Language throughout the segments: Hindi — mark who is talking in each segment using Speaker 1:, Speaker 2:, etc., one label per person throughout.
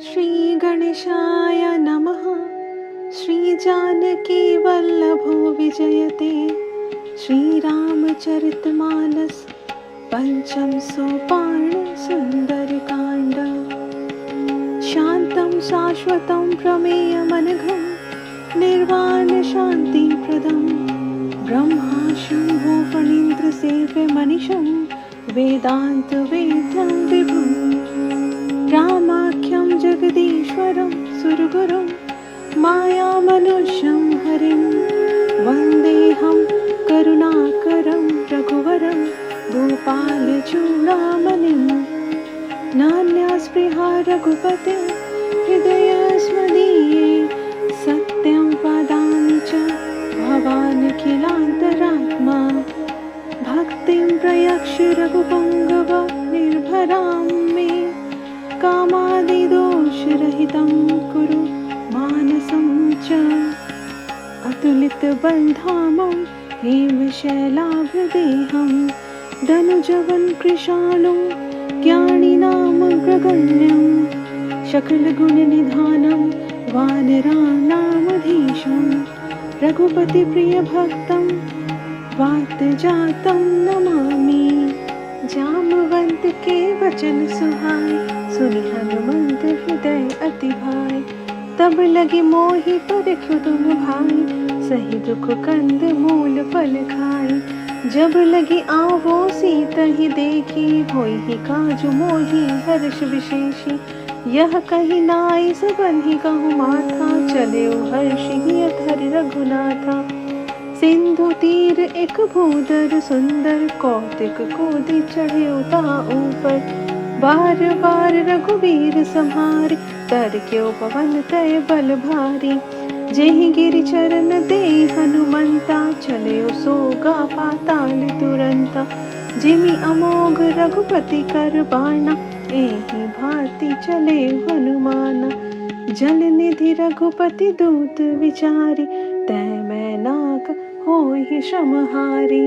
Speaker 1: श्री गणेशाय नमः। श्री जानकी वल्लभो विजयते। श्रीरामचरितमानस पंचम सोपान सुंदरकांड। शांतं शाश्वतं प्रमेयमनघं निर्वाण शान्तिप्रदं ब्रह्मा शम्भो फणीन्द्रसेव्यमनिशं वेदान्तवेद्यं विभुम् रामाख्यं जगदीश्वरं सुरगुरुं मायामनुष्यं हरिं वन्देऽहं करुणाकरं रघुवरं भूपालचूडामणिं नान्यास्पृहा रघुपते हृदयस्मदीये सत्यं वदामि च भवानखिलान्तरात्मा भक्तिं प्रयक्ष रघुपुङ्गव निर्भरां मे कामादिदोषरहितं कुरु मानसं च अतुलितबलधामं हेमशैलाभदेहं धनुजवन् कृशाणुं ज्ञानिनामग्रगण्यं सकलगुणनिधानं वानराणामधीशं रघुपतिप्रियभक्तं वातजातं नमामि। जामवंत के वचन सुहाए सुनि हनुमंत हृदय अति भाई तब लगी मोहि परखु तुम भाई सही दुख कंद मूल फल खाई जब लगी आवो सीता ही देखी होई ही काजु मोहि हर्ष विशेषी यह कही नाई सबन ही कहु माथा चले हर्ष ही अधर रघुनाथा सिंधु तीर एक भूदर सुंदर कौतिक कूदि चढ़े उता ऊपर बार बार रघुवीर संहार तर क्यों पवन तय बल भारी जेहि गिरि चरण दे हनुमंता चले सोगा पाताल तुरंता जिमि अमोघ रघुपति कर बाणा एहि भांति चले हनुमाना जल निधि रघुपति दूत विचारी तै मैं नाक होहि श्रमहारी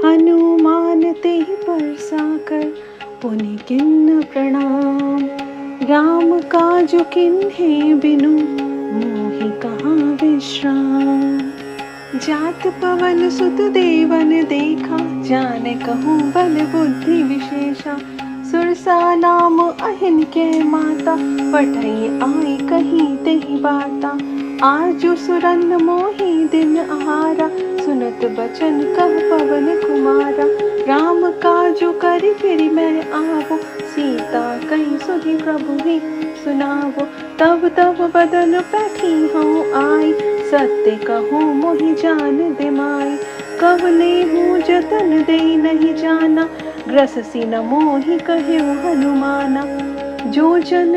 Speaker 1: हनुमान तेहि परसाकर पुनि किन्न प्रणाम राम काजु किन्हे बिनु मोहि कहाँ विश्राम जात पवन सुत देवन देखा जाने कहूँ बल बुद्धि विशेषा सुरसा नाम अहिन के माता पठई आई कहीं तेहि बाता आजु सुरन मोहि दिन आहारा सुनत बचन कह पवन कुमारा राम काजु करि फिरि मैं आवो सीता कहि सुधि प्रभु ही सुनावो तब तब बदन पैठी हूँ आई सत्य कहूँ मोहि जान दे माई कवने हूँ जतन दे नहीं जाना ग्रससी न मोहि कहु हनुमाना जो जन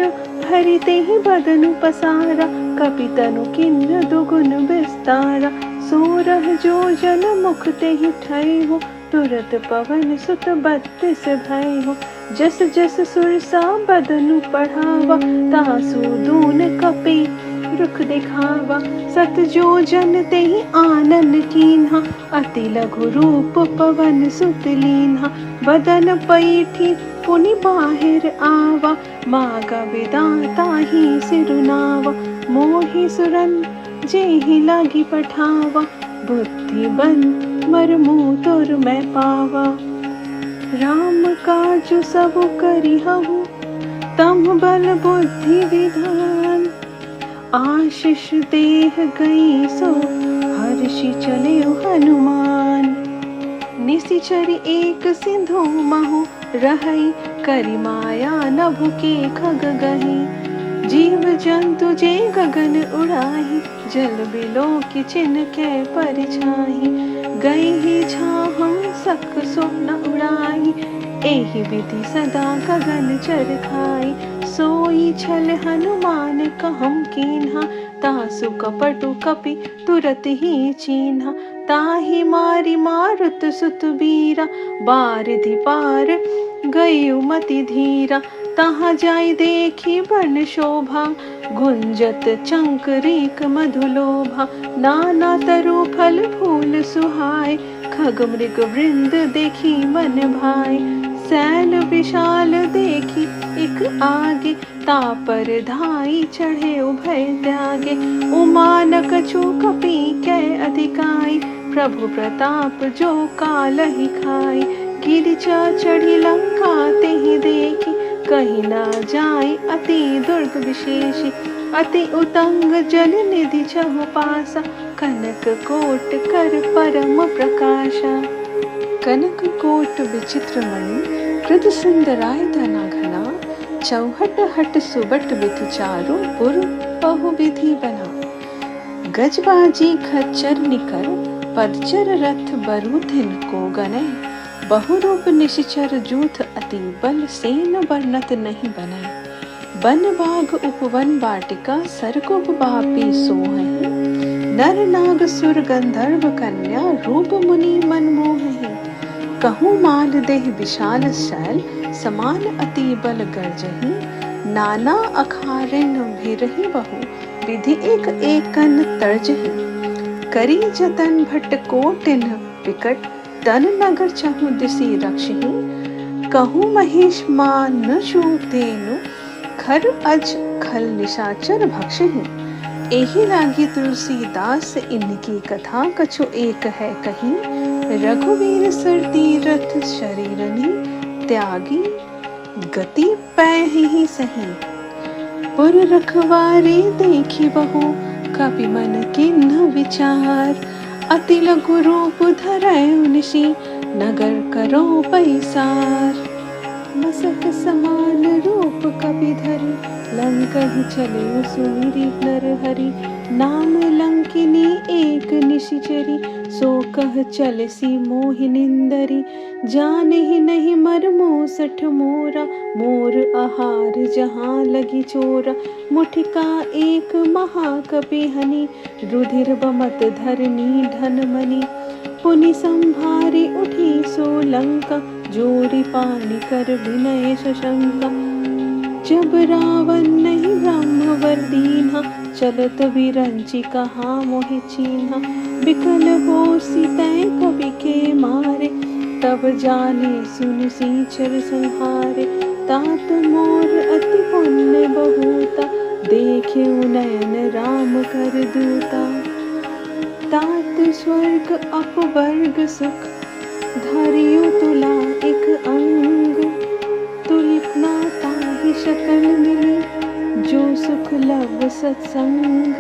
Speaker 1: हरि तेहि बदन पसारा कपितनु किन्न दुगुन विस्तारा सोरह जो जन मुख तेहि ठई हो तुरत पवन सुत 32 भय हो जस जस सुरसा बदनु पढ़ावा तासु दून कपि रुख दिखावा सत जो जन तेहि आनन कीन्हा अति लघु रूप पवन सुत लीन्हा बदन पैठी पुनि बाहिर आवा मागा विदाता ही सिरुनावा मोहि सुरन जेहि लागी पठावा बुद्धि बन मरमु तुर मैं पावा राम काजु सब करिहु तम बल बुद्धि विधान आशीष देह गई सो हर्षि चले हनुमान निशिचर एक सिंधु महु रहई करि माया नभु के खग गही जीव जंतु जे गगन उड़ाही जल बिलो की चिन के परछाही गई ही छाहम सक सो न उड़ाई एहि विधि सदा गगन चर खाई सोई छल हनुमान कहम कीन्हा तासु कपटु कपि तुरत ही चीन्हा ताहि मारी मारुत सुत बीरा बारिधि पार गयु मति धीरा तहाँ जाई देखी बन शोभा गुंजत चंकरीक मधुलोभा नाना तरु फल फूल सुहाय खग मृग वृंद देखी मन भाई सैल विशाल देखी एक आगे, तापर धाई चढ़े उभय त्यागे। उमान कछु कपि कै अधिकाई, प्रभु प्रताप जो कालहि खाई। गिरिजा चढ़ी लंका तेहि देखी, कहीं ना जाई अति दुर्ग विशेषी। अति उतंग जल निधि छहु पासा, कनक कोट कर परम प्रकाशा। कनक कोट विचित्र मणि, कृत सुंदराय धना घना। चौहट हट सुबट विधि चारु, पुर बहु विधि बना। गजबाजी खच्चर निकर, परचर रथ बरु थिन को गनय। बहुरूप निशिचर जूथ अति बल, सेन वर्णत नहीं बनय। बन बाघ उपवन वाटिका, सरकुप बापी सोहहि। नर नाग सुर गंधर्व कन्या, रूप मुनि मन मोहहि। कहूँ माल देह विशाल शैल, समान अति बल गर्जहि। नाना अखारिन भिरहि बहु, विधि एक एकन तर्जहि। करी जतन भट्ट कोटिन विकट, तन नगर चहु दिसि रक्षहि। कहूँ महेश मान शूप धेनु, खर अज खल निशाचर भक्षहि। एहि लागी तुलसीदास इनकी कथा, कछु एक है कही। रघुवीर सर तीरथ शरीरनि, त्यागी गति पैहि सही। पुर रखवारे देखी बहु, कपि मन किन्ह विचार। अति लघु रूप धरयु निशि, नगर करो पैसार। मसक समान रूप कपि धरि, लंकहि चले सुमिरि नर हरि। नाम लंकिनी एक निशिचरी, सो कह चलसी मोहिनिंदरी। जानहि नहीं मरमो सठ मोरा, मोर आहार जहाँ लगी चोरा। मुठिका एक महाकपि हनि, रुधिर बमत धरनी धन मनि। पुनि संभारी उठी सो लंका, जोरी पानी कर विनय शशंका। जब रावण नहीं ब्रह्मवर दीन्हा, चलत विरंचि कहाँ मोहि चीन्हा। बिकल होसी तै कवि के मारे, तब जाने सुन सीचर संहारे। तात मोर अति पुण्य बहुता, देख्यु नयन राम कर दूता। तात स्वर्ग अपवर्ग सुख, धरियु तुला एक अंग। तुलना ताहि शकल मिली, जो सुख लव सत्संग।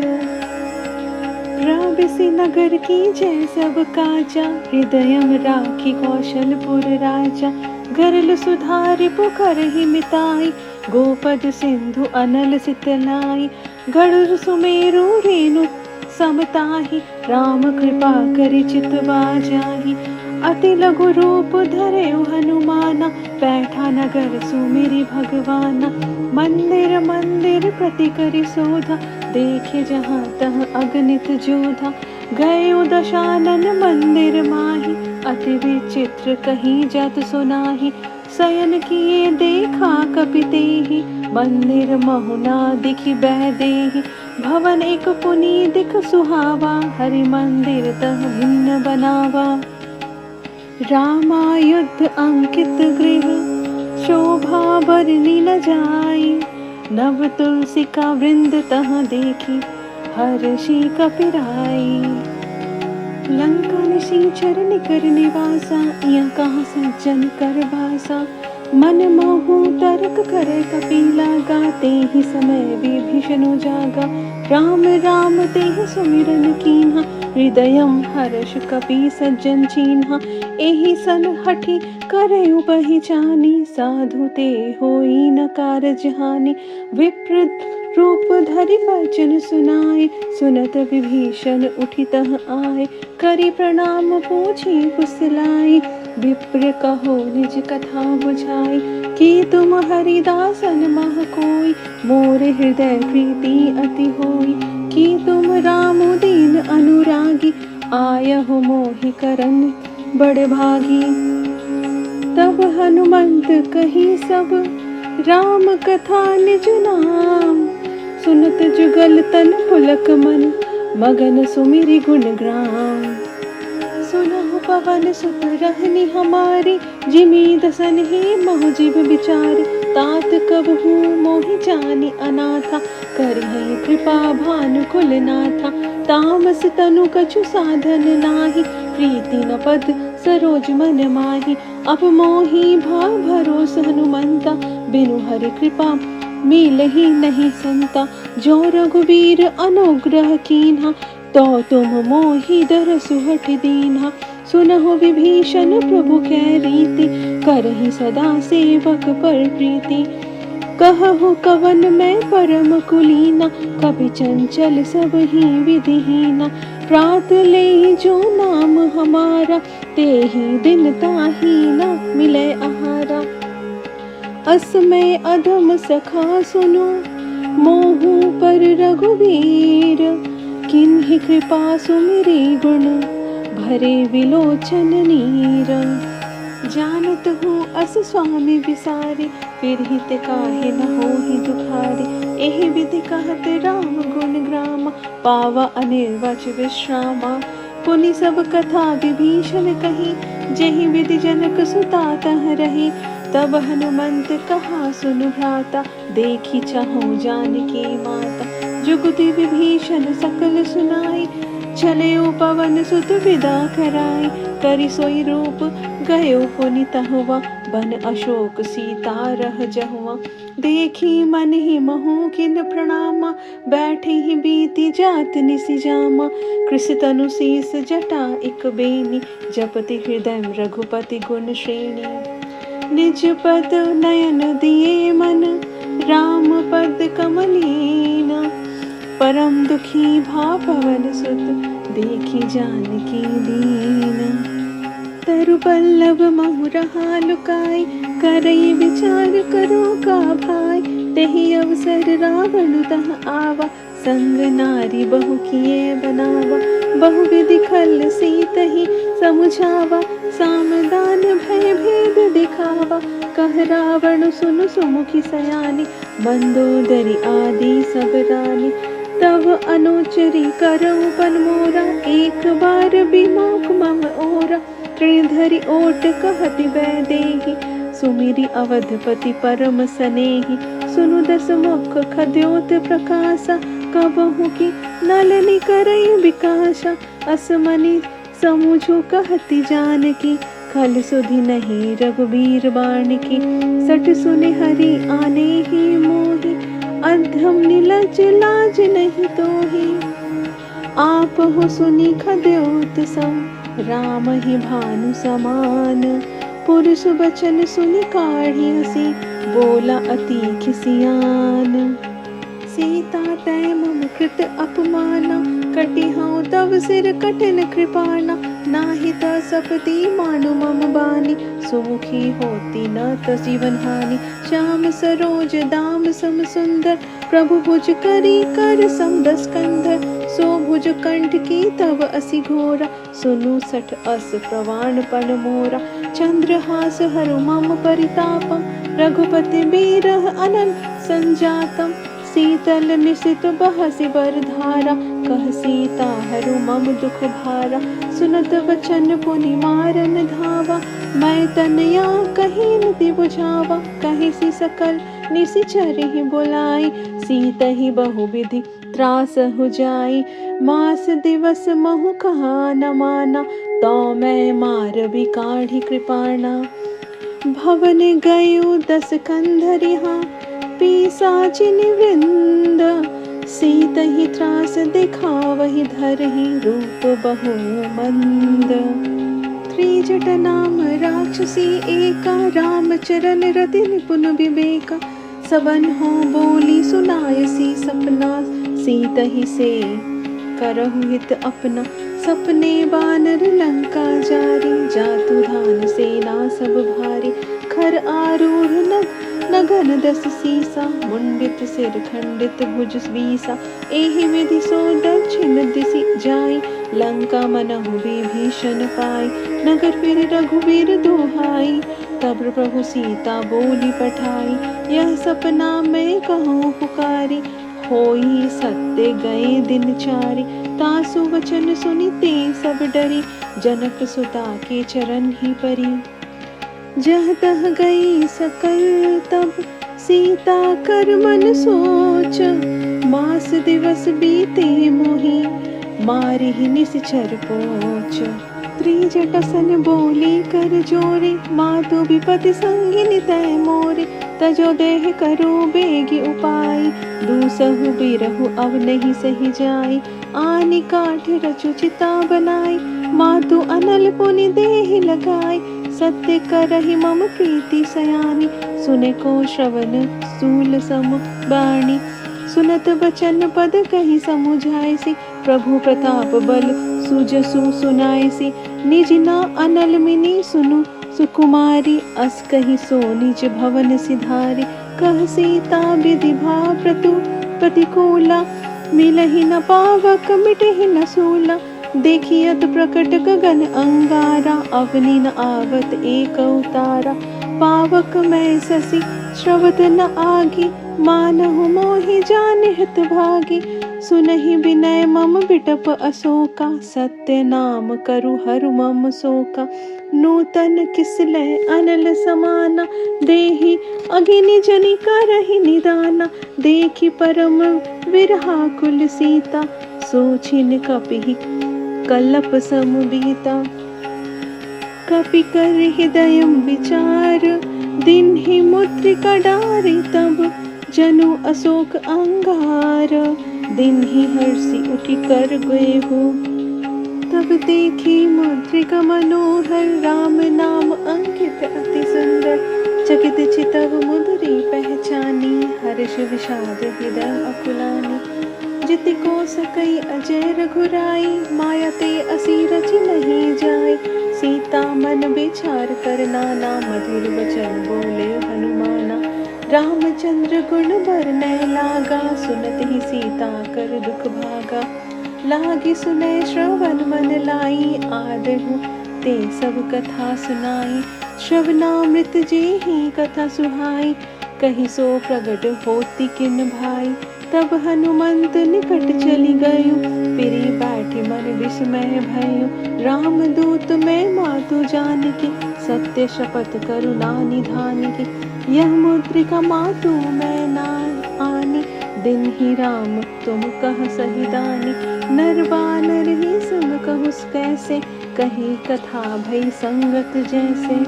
Speaker 1: राबिसी नगर की जय सब काजा, हृदयम राखी कौशलपुर राजा। गरल सुधारि पुकारहि मिताई, गोपद सिंधु अनल सितलाई। गरुड़ सुमेरु रेणु समताहि, राम कृपा करि चितवा जाहि। अति लघु रूप धरयु हनुमाना, बैठा नगर सुमिरि भगवाना। मंदिर मंदिर प्रति करि शोधा, देखे जहाँ तह अगणित जोधा। गए दशानन मंदिर माहि, अति विचित्र कहीं जत सुनाहि। शयन किए देखा कपि तेहि, मंदिर महुना दिखि बैदेहि। भवन एक पुनि दिख सुहावा, हरि मंदिर तह भिन्न बनावा। रामायुध अंकित गृह, शोभा बरनी न जाई। नव तुलसी का वृंद तह देखी, हर्षि कपिराई। लंका निशिचर निकर निवासा, यहाँ कहाँ सज्जन कर भासा। मन मोहु तर्क करे कपिला, गाते ही समय विभीषण जागा। राम राम तेहि सुमिरन कीन्हा, हृदयम हर्ष कपि सज्जन चीन्हा। एहि सन हठि करयु बहि जानी, साधु ते होई न कारज हानि। विप्र रूप धरि वचन सुनाए, सुनत विभीषण उठितः आए। करि प्रणाम पूछी कुशलाई, विप्र कहो निज कथा बुझाई। कि तुम हरिदासन मह कोई, मोर हृदय प्रीति अति होई। कि तुम राम दीन अनुरागी, आयहु मोहि करन बड़ भागी। तब हनुमंत कही सब, राम कथा निज नाम। सुनत जुगल तन पुलक मन, मगन सुमिरि गुण ग्राम। सुनहु पवन सुत रहनी हमारी, जिमी दसन ही महु जीव बिचारी, तात कबहू मोहि जानी अनाथा, करिहै कृपा भानु कुलनाथा, तामस तनु कछु साधन नाही, प्रीति न पद सरोज मन माही, अब मोहि भाव भरोस हनुमंता, बिनु हरि कृपा मिलहि नहीं संता, जो रघुबीर अनुग्रह कीन्हा, तो तुम मोहि दरसु हठ दीन्हा, सुनहु विभीषण प्रभु कै रीति, करहि सदा सेवक पर प्रीति, कहहु कवन मैं परम कुलीना, कपि चंचल सब ही विधिहीना, प्रात ले जो नाम हमारा, तेहि दिन ताहि न मिले आहारा, असमय अधम सखा सुनो, मोहु पर रघुवीर, किन्हि कृपा सुमिरी गुण, भरे विलोचन नीर, जानत हूँ अस स्वामी विसारी, फिर हित काहे न होहि दुखारी, एहि विधि कहत राम गुण ग्राम, पावा अनिर्वच विश्रामा, पुनि सब कथा विभीषण कही, जेहि विधि जनक सुता तह रही, तब हनुमंत कहा सुनु भ्राता, देखी चाहूं जानकी माता, जुगति विभीषण सकल सुनाई, चले पवन सुत विदा कराई, करि सोई रूप गयो पुनि तहुआ, बन अशोक सीता रह जहुआ, देखी मन ही महु किन प्रणामा, बैठे ही बीती जात निसि जामा, कृष तनु शीस जटा इक बेनी, जपति हृदय रघुपति गुण श्रेणी, निज पद नयन दिए मन, राम पद कमलीना, परम दुखी भा पवन सुत, देखी जानकी दीन, तरु पल्लव महु रहा लुकाई, करई विचार करो का भाई, तेहि अवसर रावण तह आवा, संग नारी बहु किए बनावा, बहु विधि खल सीतहि समुझावा, सामदान भय भेद दिखावा, कह रावण सुनु सुमुखी सयानी, मंदोदरी आदि सब रानी, तब अनुचरी करऊ पन मोरा, एक बार बिमोक मम ओरा, तृणधरि ओट कहति वैदेही, सुमिरि अवधपति परम सनेही, सुनु दस मुख खद्योत प्रकाशा, कबहु की नलनि करई विकासा, असमनि समुझो कहति जानकी, खल सुधि नहीं रघुबीर बाणकी, सठ सुनि हरि आने ही मोहि, अधम निलज लाज नहीं तोहि, आप हो सुनि खद्योत सम, राम ही भानु समान, पुरुष बचन सुनि काढ़ी हसी, बोला अति खिसियान, सीता तै मम कृत अपमाना, कटिहउँ तव सिर कठिन कृपाना, नाही त सपति मानु मम बानी, सुमुखी होती न त जीवन हानि, श्याम सरोज दाम सम सुंदर, प्रभु भुज करी कर सम दस कंधर, सो भुज कंठ की तव असि घोरा, सुनु सठ अस प्रवाण पन मोरा, चंद्रहास हरु मम परितापम, रघुपति बीरह अनंत संजातम, शीतल निशित बहसि बरधारा, कह सीता हरु मम दुख भारा, सुनत वचन पुनि मारन धावा, मैं तनया कहीं नति बुझावा, कहीं सी सकल निशिचर ही बुलाई, सीत ही बहु विधि त्रास हो जाई, मास दिवस महु कहा न माना, तो मैं मार भी काढ़ी कृपाणा, भवन गयो दस कंधरिहा, पिशाचिनि वृंद, सीत ही त्रास दिखावहि धरहि, रूप बहु मंद, त्रिजट नाम राक्षसी एका, राम चरण रति निपुन विवेका, सबन हो बोली सुनायसी सपना, सीत ही से करहु हित अपना, सपने बानर लंका जारी, जातु धान सेना सब भारी, खर आरूढ़ नगन दस सीसा, मुंडित सिर खंडित भुज बीसा, एहि विधि सो दक्षिण दिशि जाई, लंका मनहु विभीषण पाई, नगर फिर रघुवीर दोहाई, तब प्रभु सीता बोली पठाई, यह सपना मैं कहूँ पुकारी, होई सत्य गए दिन चारि, तासु वचन सुनिते सब डरी, जनक सुता के चरण ही परी, जह तह गई सकल तब सीता कर मन सोच, मास दिवस बीते मोही मारी निश्चर पोच। त्रिजटसन बोली कर जोरे, मातु विपति संगिनी तय मोरे। तजो देह करो बेगी उपाय, दूसहु बिरहु अब नहीं सही जाई। आनी काठ रचु चिता बनाई, मातु अनल पुनि देहि लगाई। सत्य करहि मम प्रीति सयानी, सुने को श्रवण सूल सम बाणी। सुनत बचन पद कही समुझाइसी, प्रभु प्रताप बल सुजसु सुनाइसी। निज ना अनल मिनी सुनु सुकुमारी, अस कही सो निज भवन सिधारी। कह सीता विधि भाव प्रतु प्रतिकूला, मिलहि न पावक मिटहि न सूला। देखियत प्रकट गगन अंगारा, अवनि न आवत एक उतारा। पावक मैं ससी श्रवत न आगी, मानहु मोहि जाने हित भागी। सुनहि विनय मम बिटप अशोका, सत्य नाम करु हरु मम शोका। नूतन किसलय अनल समाना, देहि अगिनि जनि करहि निदाना। देखि परम विरहाकुल सीता, सोचिन कपिहि कल्लप समबीता। कपि कर हृदय विचार, दिन ही मुद्रिका डारी तब। जनु अशोक अंगार, दिन ही हर्षि उठि कर गए हो। तब देखी मुद्रिका मनोहर, राम नाम अंकित अति सुंदर। चकित चितव मुद्री पहचानी, हर्ष विषाद हृदय अकुलानी। जिति को सकई अजय रघुराई, माया ते असी रचि नहीं जाय। सीता मन विचार कर नाना, मधुर वचन बोले हनुमाना। रामचंद्र गुण बरनय लागा, सुनत ही सीता कर दुख भागा। लागी सुनय श्रवण मन लाई, आदहु ते सब कथा सुनाई। श्रवणामृत जे ही कथा सुहाई, कही सो प्रगट होती किन भाई। तब हनुमंत निकट चली गयो, फिरी बैठी मन विस्मय भयो। राम दूत मैं मातु जानकी, सत्य शपथ करुणा निधान की। यह मुद्रिका मातु मैं ना आनी, दिन ही राम तुम कह सही दानी। नर बानर ही सुन कहूस कैसे, कही कथा भई संगत जैसे।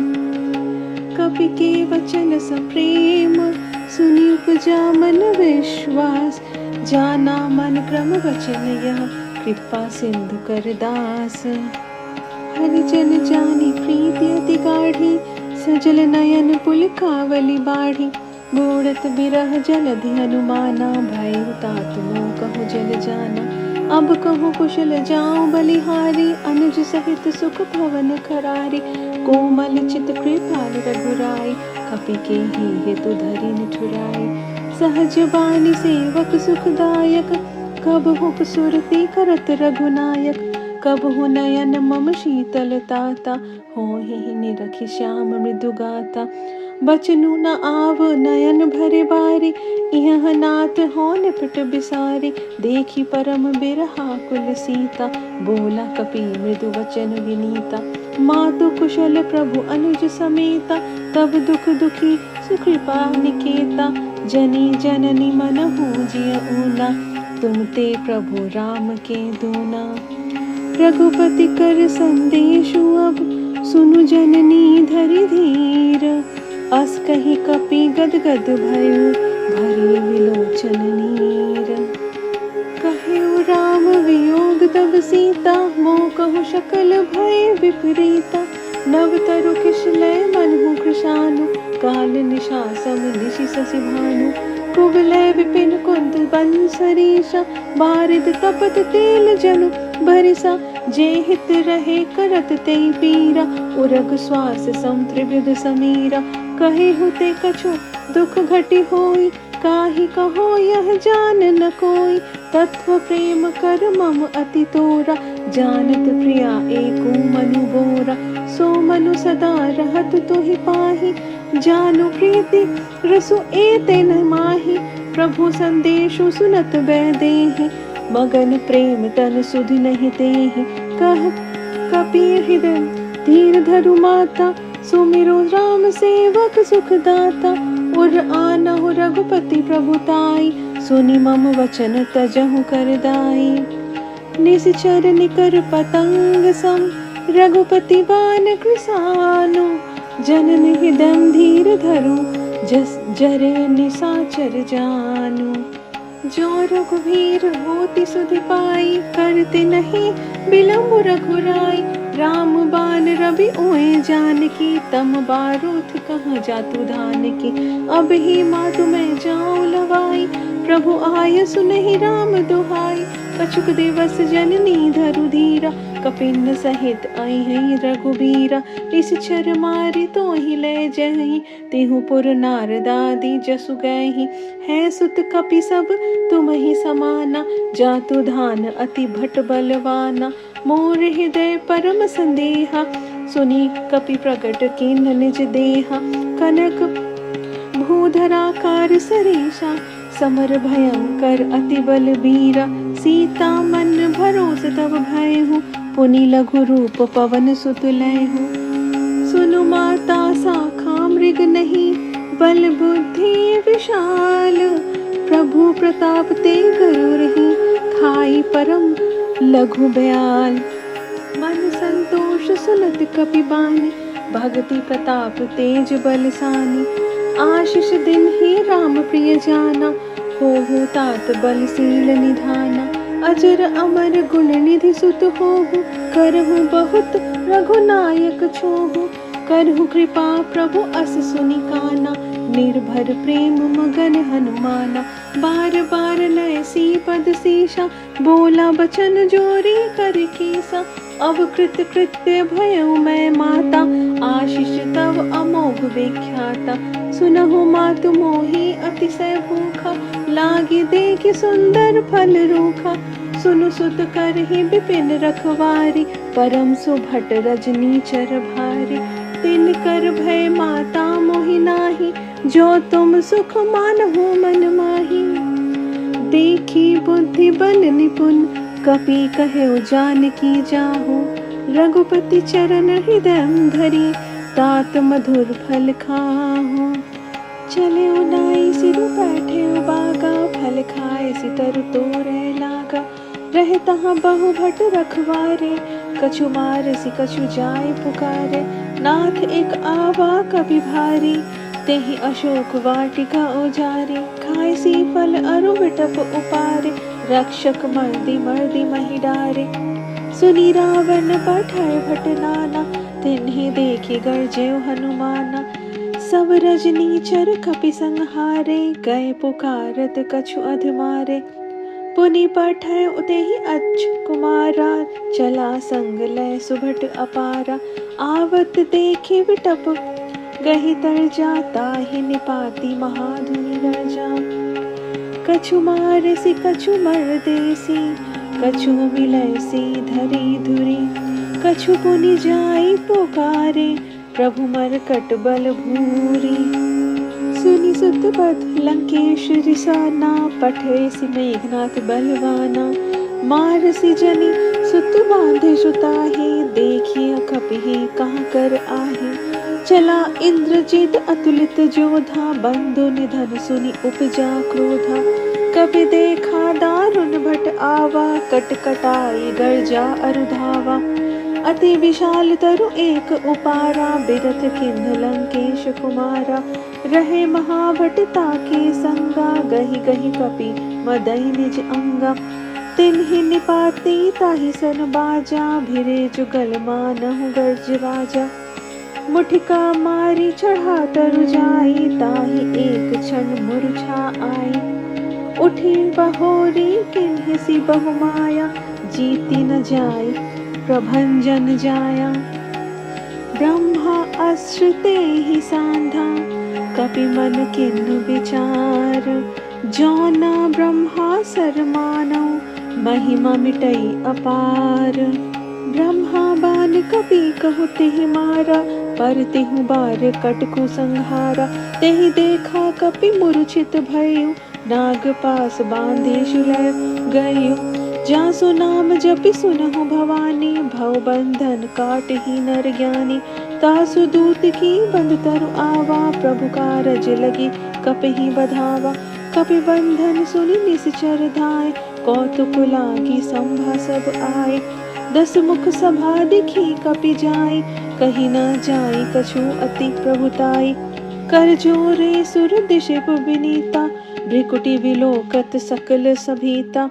Speaker 1: कपि के वचन सप्रेम, सुनि उपजा मन विश्वास। जाना मन क्रम वचन यह, कृपा सिंधु कर दास। हरिजन जानी प्रीति अति गाढ़ी, सजल नयन पुलकावली बाढ़ी। बूढ़त बिरह जलधि हनुमाना, भय तात मोह कहु जल जाना। अब कहूँ कुशल जाऊं बलिहारी, अनुज सहित सुख भवन खरारी। कोमल चित कृपाल रघुराई, कपि के ही हेतु धरि निठुराई। सहज बानी सेवक सुखदायक, कबहु सुरति करत रघुनायक। कबहु नयन मम शीतल ताता, होहि निरखि श्याम मृदु गाता। बचनु न आव नयन भरे बारी, इह नाथ हो निपट बिसारी। देखी परम बिरहाकुल सीता, बोला कपि मृदु वचन विनीता। मातु कुशल प्रभु अनुज समेता, तब दुख दुखी सुकृपा निकेता। जनी जननी मनहु जिय ऊना, तुम ते प्रभु राम के दूना। रघुपति कर संदेशु अब, सुनु जननी धरि धीर। अस कही कपि गदगद भयो, भरे विलोचन नीर। कहियो राम वियोग तब सीता, मोह कहु सकल भय विपरीता। नव तरु किशलय मनहु कृशानु, काल निशा सम निशि शशि भानु। कुवलय विपिन कुंद बंसरीषा, बारिद तपत तेल जनु बरिसा। जे हित रहे करत ते पीरा, उरग श्वास सम त्रिविध समीरा। कहे हुते कछु दुख घटी होई, काहि कहो यह जान न कोई। तत्व प्रेम कर मम अति तोरा, जानत प्रिया एको मनु बोरा। सो मनु सदा रहत तुहि पाहि, जानु प्रीति रसु एते न माहि। प्रभु संदेशु सुनत बैदेहि, मगन प्रेम तन सुधि नहीं तेहि। कह कपि हृदय धीर धरु माता, सुमिरो राम सेवक सुखदाता, उर आनहु रघुपति प्रभुताई, सुनि मम वचन तजहु कर दाई। निश्चर निकर पतंग सम, रघुपति बान कृसानु, जनन हृदय धीर धरु, जस जरे निशाचर जानु। जो रघुवीर होति सुधि पाई, करते नहीं बिलम्ब रघुराई। राम बान रवि ओए जानकी, तम बारूथ कहाँ जातु धान की। अब ही मातु मैं जाऊं लवाई, प्रभु आय सुनहि राम दुहाई। कछुक दिवस जननी धरु धीरा, कपिन सहित आई है रघुबीरा। निश्चर मारि तो ही ले जहि, तिहु पुर नारदादि जसु गहि। है सुत कपि सब तुम ही समाना, जातु धान अति भट बलवाना। मोर हृदय परम संदेहा, सुनी कपि प्रकट कीन निज देहा। कनक भूधराकार सरीसा, समर भयंकर अति बलबीरा। सीता मन भरोस तब भयहु, पुनि लघु रूप पवन सुत लयहु। सुनु माता शाखा मृग नहीं, बल बुद्धि विशाल। प्रभु प्रताप ते गरुरहि, खाई परम लघु बयाल। मन संतोष सुनत कपि बानी, भगति प्रताप तेज बलसानी। आशीष दिन ही राम प्रिय जाना, हो तात बलशील निधाना। अजर अमर गुण निधि सुत होहु, करहु बहुत रघुनायक छोहु। करहु कृपा प्रभु अस सुनि काना, निर्भर प्रेम मगन हनुमाना। बार बार नय सी पद सीसा, बोला बचन जोरी कर कीसा। अवकृत कृत्य भयउ मैं माता, आशीष तव अमोघ विख्याता। सुनहु मातु मोहि अतिशय भूखा, लागी देखि सुंदर फल रूखा। सुनु सुत करहि विपिन रखवारी, परम सुभट रजनीचर भारी। तिन कर भय माता मोहि नाही, जो तुम सुख मानहु मन माही। देखी बुद्धि बल निपुण, कपि कहेउ जानकी जाहु। रघुपति चरण हृदय धरी, तात मधुर फल खाहु। चले नाई सिरु बैठे बागा, फल खाए सितरु तोरे लागा। रहे तहाँ बहु भट रखवारे, कछु मारसि कछु जाय पुकारे। नाथ एक आवा कपि भारी, तेहि अशोक वाटिका उजारी। खाए सी फल अरु बिटप उपारे, रक्षक मर्दी मर्दी महि डारे। सुनी रावण पठाए भट नाना, तिन्हि देखि गरजेउ हनुमाना। सब रजनीचर कपि संहारे, गए पुकारत कछु अधमारे। पुनि पठाए उतेहि अच्छ कुमारा, चला संग लय सुभट अपारा। आवत देखि विटप गहि तर जाता, ही निपाति महाधुनि रजा। कछु मारसि कछु मरदेसी, कछु मिलैसी धरी धुरी। कछु पुनि जाई पुकारे, प्रभु मरकट बल भूरी। सुनि सुत पद लंकेश रिसाना, पठेसि मेघनाथ बलवाना। मारसि जनि सुत बांधे सुताहि, देखिए कपिहि कहाँ कर आहि। चला इंद्रजित अतुलित जोधा, बंधु निधन सुनि उपजा क्रोधा। कपि देखा दारुण भट आवा, कटकटाई गर्जा अरुधावा। अति विशाल तरु एक उपारा, बिरथ किन्ह लंकेश कुमारा। रहे महाभट ताके संगा, गहि गहि कपि मदई निज अंगा। तिन्हि निपाति ताहि सन बाजा, भिरे जुगल मानहु गर्ज राजा। मुठिका मारी चढ़ा तरु जाई, ताहि एक क्षण मूर्छा आई। उठी बहोरी किन्हि सी बहुमाया, जीति न जाई प्रभंजन जाया। ब्रह्मा अस्त्र तेहि सांधा, कपि मन किन्नु विचार। जौना ब्रह्मा सर मानौ, महिमा मिटई अपार। ब्रह्मा बान कपि कहु तिहि मारा, पर तिहु बार कटकु संहारा। तेहि देखा कपि मूर्छित भयउ, नाग पास बांधे शूलय गयउ। जासु नाम जपि सुनहु भवानी, भव बंधन काटहि नर ज्ञानी। तासु दूत की बंद तरु आवा, प्रभु कारज लगी कपि बधावा। कपि बंधन सुनि निश्चर धाय, कौतुक लागी संभा सब आए। 10 मुख सभा दिखी कपि जाय, कहीं न जाय कछु अति प्रभुताई। कर जोरे सुर दिशिप विनीता, भ्रिकुटि विलोकत सकल सभीता।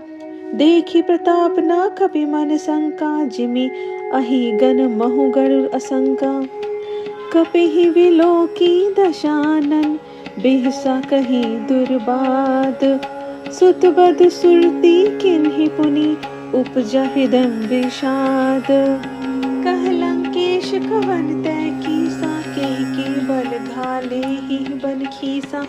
Speaker 1: देखी प्रताप न कपि मन शंका, जिमि अहि गण महु गरुड़ असंका। कपिहि विलोकी दशानन, बिहसा कहीं दुर्बाद। सुत बद सुरती किन्हि पुनि, उपजा हृदय विषाद। कह लंकेश कवन तै कीसा, के बल घाले ही बन खीसा।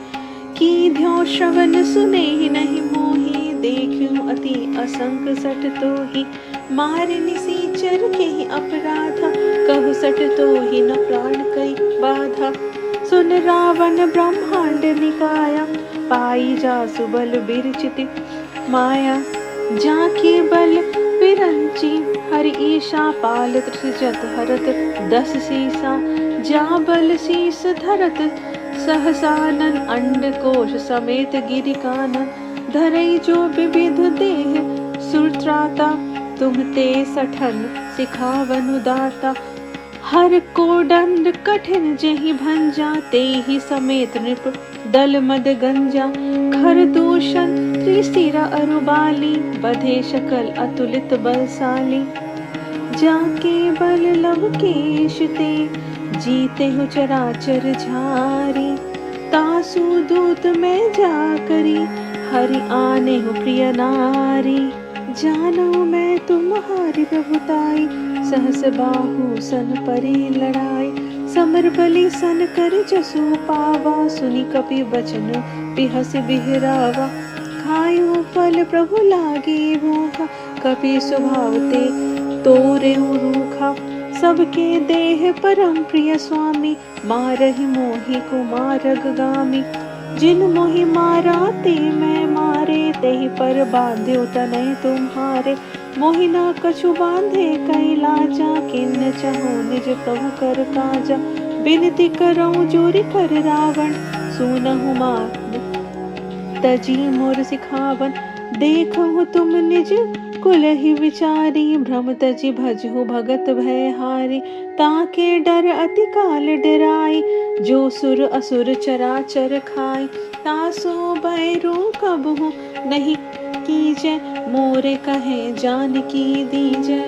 Speaker 1: की ध्यो श्रवण सुने नहीं मोहि, देखूं अति असंक सठ तोहि। मारे निसीचर के अपराधा, कहु सठ तोहि न प्राण कई बाधा। सुन रावण ब्रह्मांड निकाया, पाई जासु बल बिरचिति माया। जाके बल विरंची हरि ईशा, पालत सृजत हरत 10 शीसा। जा बल शीस धरत सहसानन, अंड कोश समेत गिरि कानन। धरई जो विविध देह सुरत्राता, तुम ते सठन सिखावनु दाता। हर को दंड कठिन जेहि भंजा, तेहि समेत नृप दल मद गंजा। खर दूषण त्रिशिरा अरुबाली, बधे शकल अतुलित बलशाली। जाके बल लवकेश ते, जीते हु चराचर झारी। तासु दूत में जा करी, हरि आने हु प्रिय नारी। जानो मैं तुम्हारी प्रभुताई, सहस बाहु सन परी लड़ाई। समर बलि सन कर जसु पावा, सुनि कपि बचन बिहस बिहरावा। खायो फल प्रभु लागे भूखा, कपि स्वभाव ते तोरे रूखा। सबके देह परम प्रिय स्वामी, मारहि मोहि कुमारग गामी। जिन मोहि मारा ते मैं मारे, तेहि पर बांध्यो तनय तुम्हारे। मोहि ना कछु बांधे कई लाजा, किन्न चहु निज प्रभु कर काजा। बिनती करऊं जोरि कर रावण, सुनहु मान तजी मोर सिखावन। देखहु तुम निज कुल ही विचारी, भ्रम तजी भजहु भगत भयहारी। ताके डर अति काल डराई, जो सुर असुर चराचर खाई। तासो भैरो कबहु नहीं कीजै, मोरे कहे जानकी दीजै।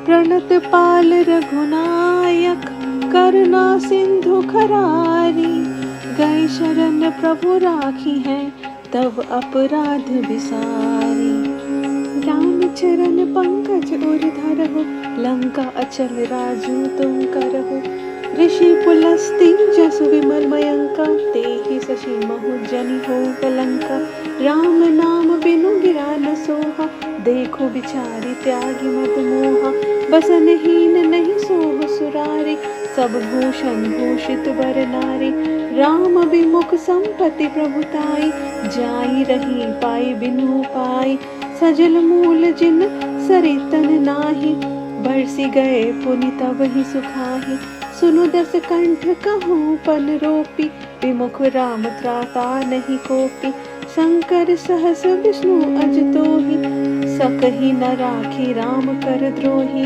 Speaker 1: प्रणत पाल रघुनायक, करुणा सिंधु खरारी। गए शरण प्रभु राखी है, तब अपराध विसारी। राम चरण पंकज उर धरहु, लंका अचल राजू तुम करहु। ऋषि पुलस्ती जसु विमल मयंका, तेहि शशि महु जनि हो कलंका। राम नाम बिनु गिरा न सोहा, देखो बिचारी त्यागी मत मोहा। बसनहीन नहीं सोह सुरारी, सब भूषण भूषित बर नारी। राम विमुख संपत्ति प्रभुताई, जाई रही पाई बिनु पाई। सजल मूल जिन सरितन नाही, बरसी गए पुनि तब ही सुखाही। सुनु 10 कंठ कहूँ पन रोपी, विमुख राम त्राता नहीं कोपी। शंकर सहस विष्णु अज तोहि, सकहि न राखी राम कर द्रोही।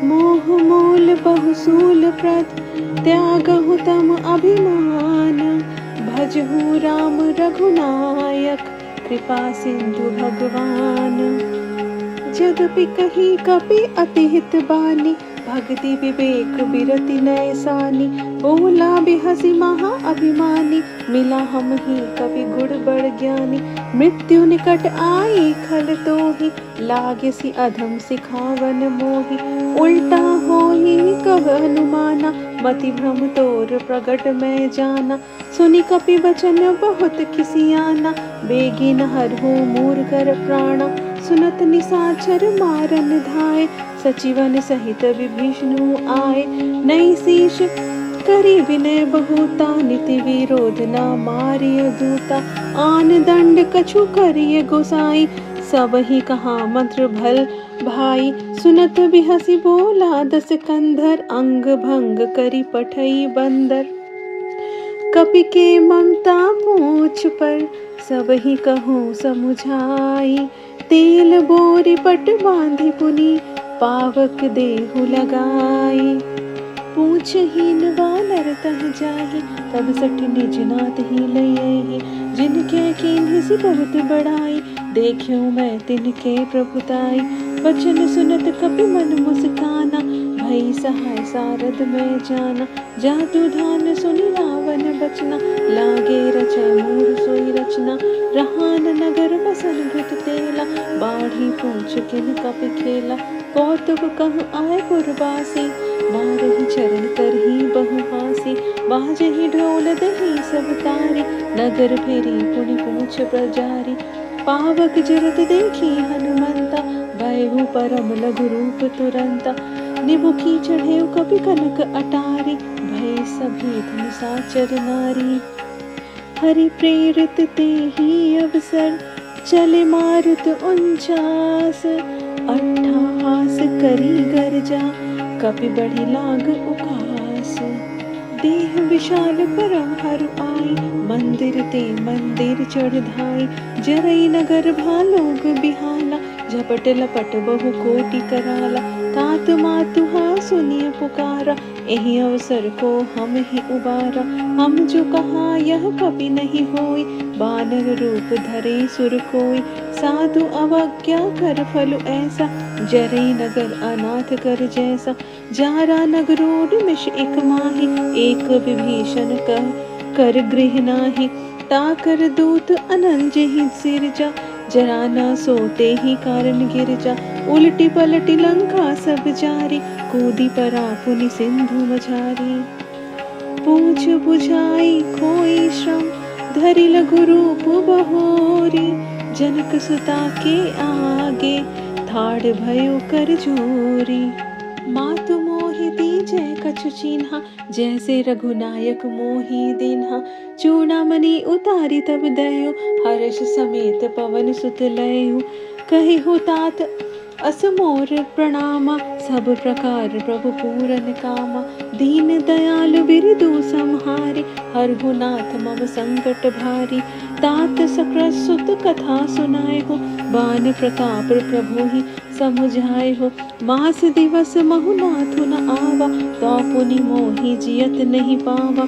Speaker 1: मोह मूल बहुसूल प्रद, त्यागहु तम अभिमान। भजहु राम रघुनायक, कृपा सिंधु भगवान। यद्यपि कही कपि अति हित बानी, भक्ति विवेक बिरति नैसानी। बोला बिहसी महा अभिमानी, मिला हम ही कवि गुण बड़ ज्ञानी। मृत्यु निकट आई खल तोहि, लागे सी अधम सिखावन मोहि। उल्टा होहि कह हनुमाना, मति भ्रम तोर प्रगट में जाना। सुनि कपि बचन बहुत खिसियाना, बेगी न हरहु मूर्खर प्राणा। सुनत निशाचर मारन धाय, सचिवन सहित विभीषण आए। नई शीश करी विनय बहुता, नीति विरोध न मारिय दूता। आन दंड कछु करिय गोसाई, सब ही कहा मंत्र भल भाई, सुनत भी हसी बोला 10 कंधर, अंग भंग करी पठई बंदर। कपि के ममता पूछ पर, सब ही कहूँ समुझाई, तेल बोरी पट बांधी पुनि, पावक देहु लगाई। पूछहीन वानर तह जाहि, तब सठ निज नाथ ही लयहि, जिनके कीन्हि सि बहुत बड़ाई, देखियो मैं तिनके प्रभुताई। वचन सुनत कपि मन मुस्काना, भई सहाय सारद में जाना, जातु ध्यान सुनि रावण बचना, लागे रचै मूढ़ सोई रचना। रहान नगर बसन घृत तेला, बाढ़ी पूछ किन कपि खेला, कौतुक कहु आए पुरवासी, मारहि चरण करहि बहु हासी। बाजहि ढोल दही सब तारी, नगर फेरी पुनि पूछ प्रजारी। पावक जरत देखी हनुमंता, भयहु परम लघु रूप तुरंता। निबुखी चढ़ेउ कपि कनक अटारी, भय सभेत निशाचर नारी। हरि प्रेरित तेहि अवसर, चले मारुत 49, अट्ठाहास करी गर्जा, कपि बढ़ी लाग उकास। देह विशाल परम हरु आई, मंदिर ते मंदिर चढ़ धाई। जरई नगर भालोग बिहाला, झपट लपट बहु कोटि कराला। तात मातुहा सुनिय पुकारा, एहि अवसर को हम ही उबारा। हम जो कहा यह कपि नहीं होई, बानर रूप धरे सुर कोई। साधु अवज्ञा कर फल ऐसा, जरई नगर अनाथ कर जैसा। जारा नगरोड मिश एक माही, एक विभीषण कर गृह नाही। ताकर दूत अनंज ही सिरजा, जरा न सोते ही कारण गिर जा। उलटी पलटी लंका सब जारी, कूदी परा पुनि सिंधु मझारी। पूछ बुझाई खोई श्रम, धरि लघु रूप बहोरी। जनक सुता के आगे, ठाड़ भयो कर जोरी। मातु मोहि दीजै कछु चीन्हा, जैसे रघुनायक मोहि दीन्हा। चूड़ामणि उतारी तब दयो, हर्ष समेत पवन सुत लयो। कहि हो तात अस मोर प्रणामा, सब प्रकार प्रभु पूरन कामा। दीन दयाल बिरदु संहारी, हरहु नाथ मम संकट भारी। तात सक्रत सुत कथा सुनाए हो, बान प्रताप प्रभु ही समुझाए हो। मास दिवस महु नाथु न आवा, तो पुनि मोहि जियत नहीं पावा।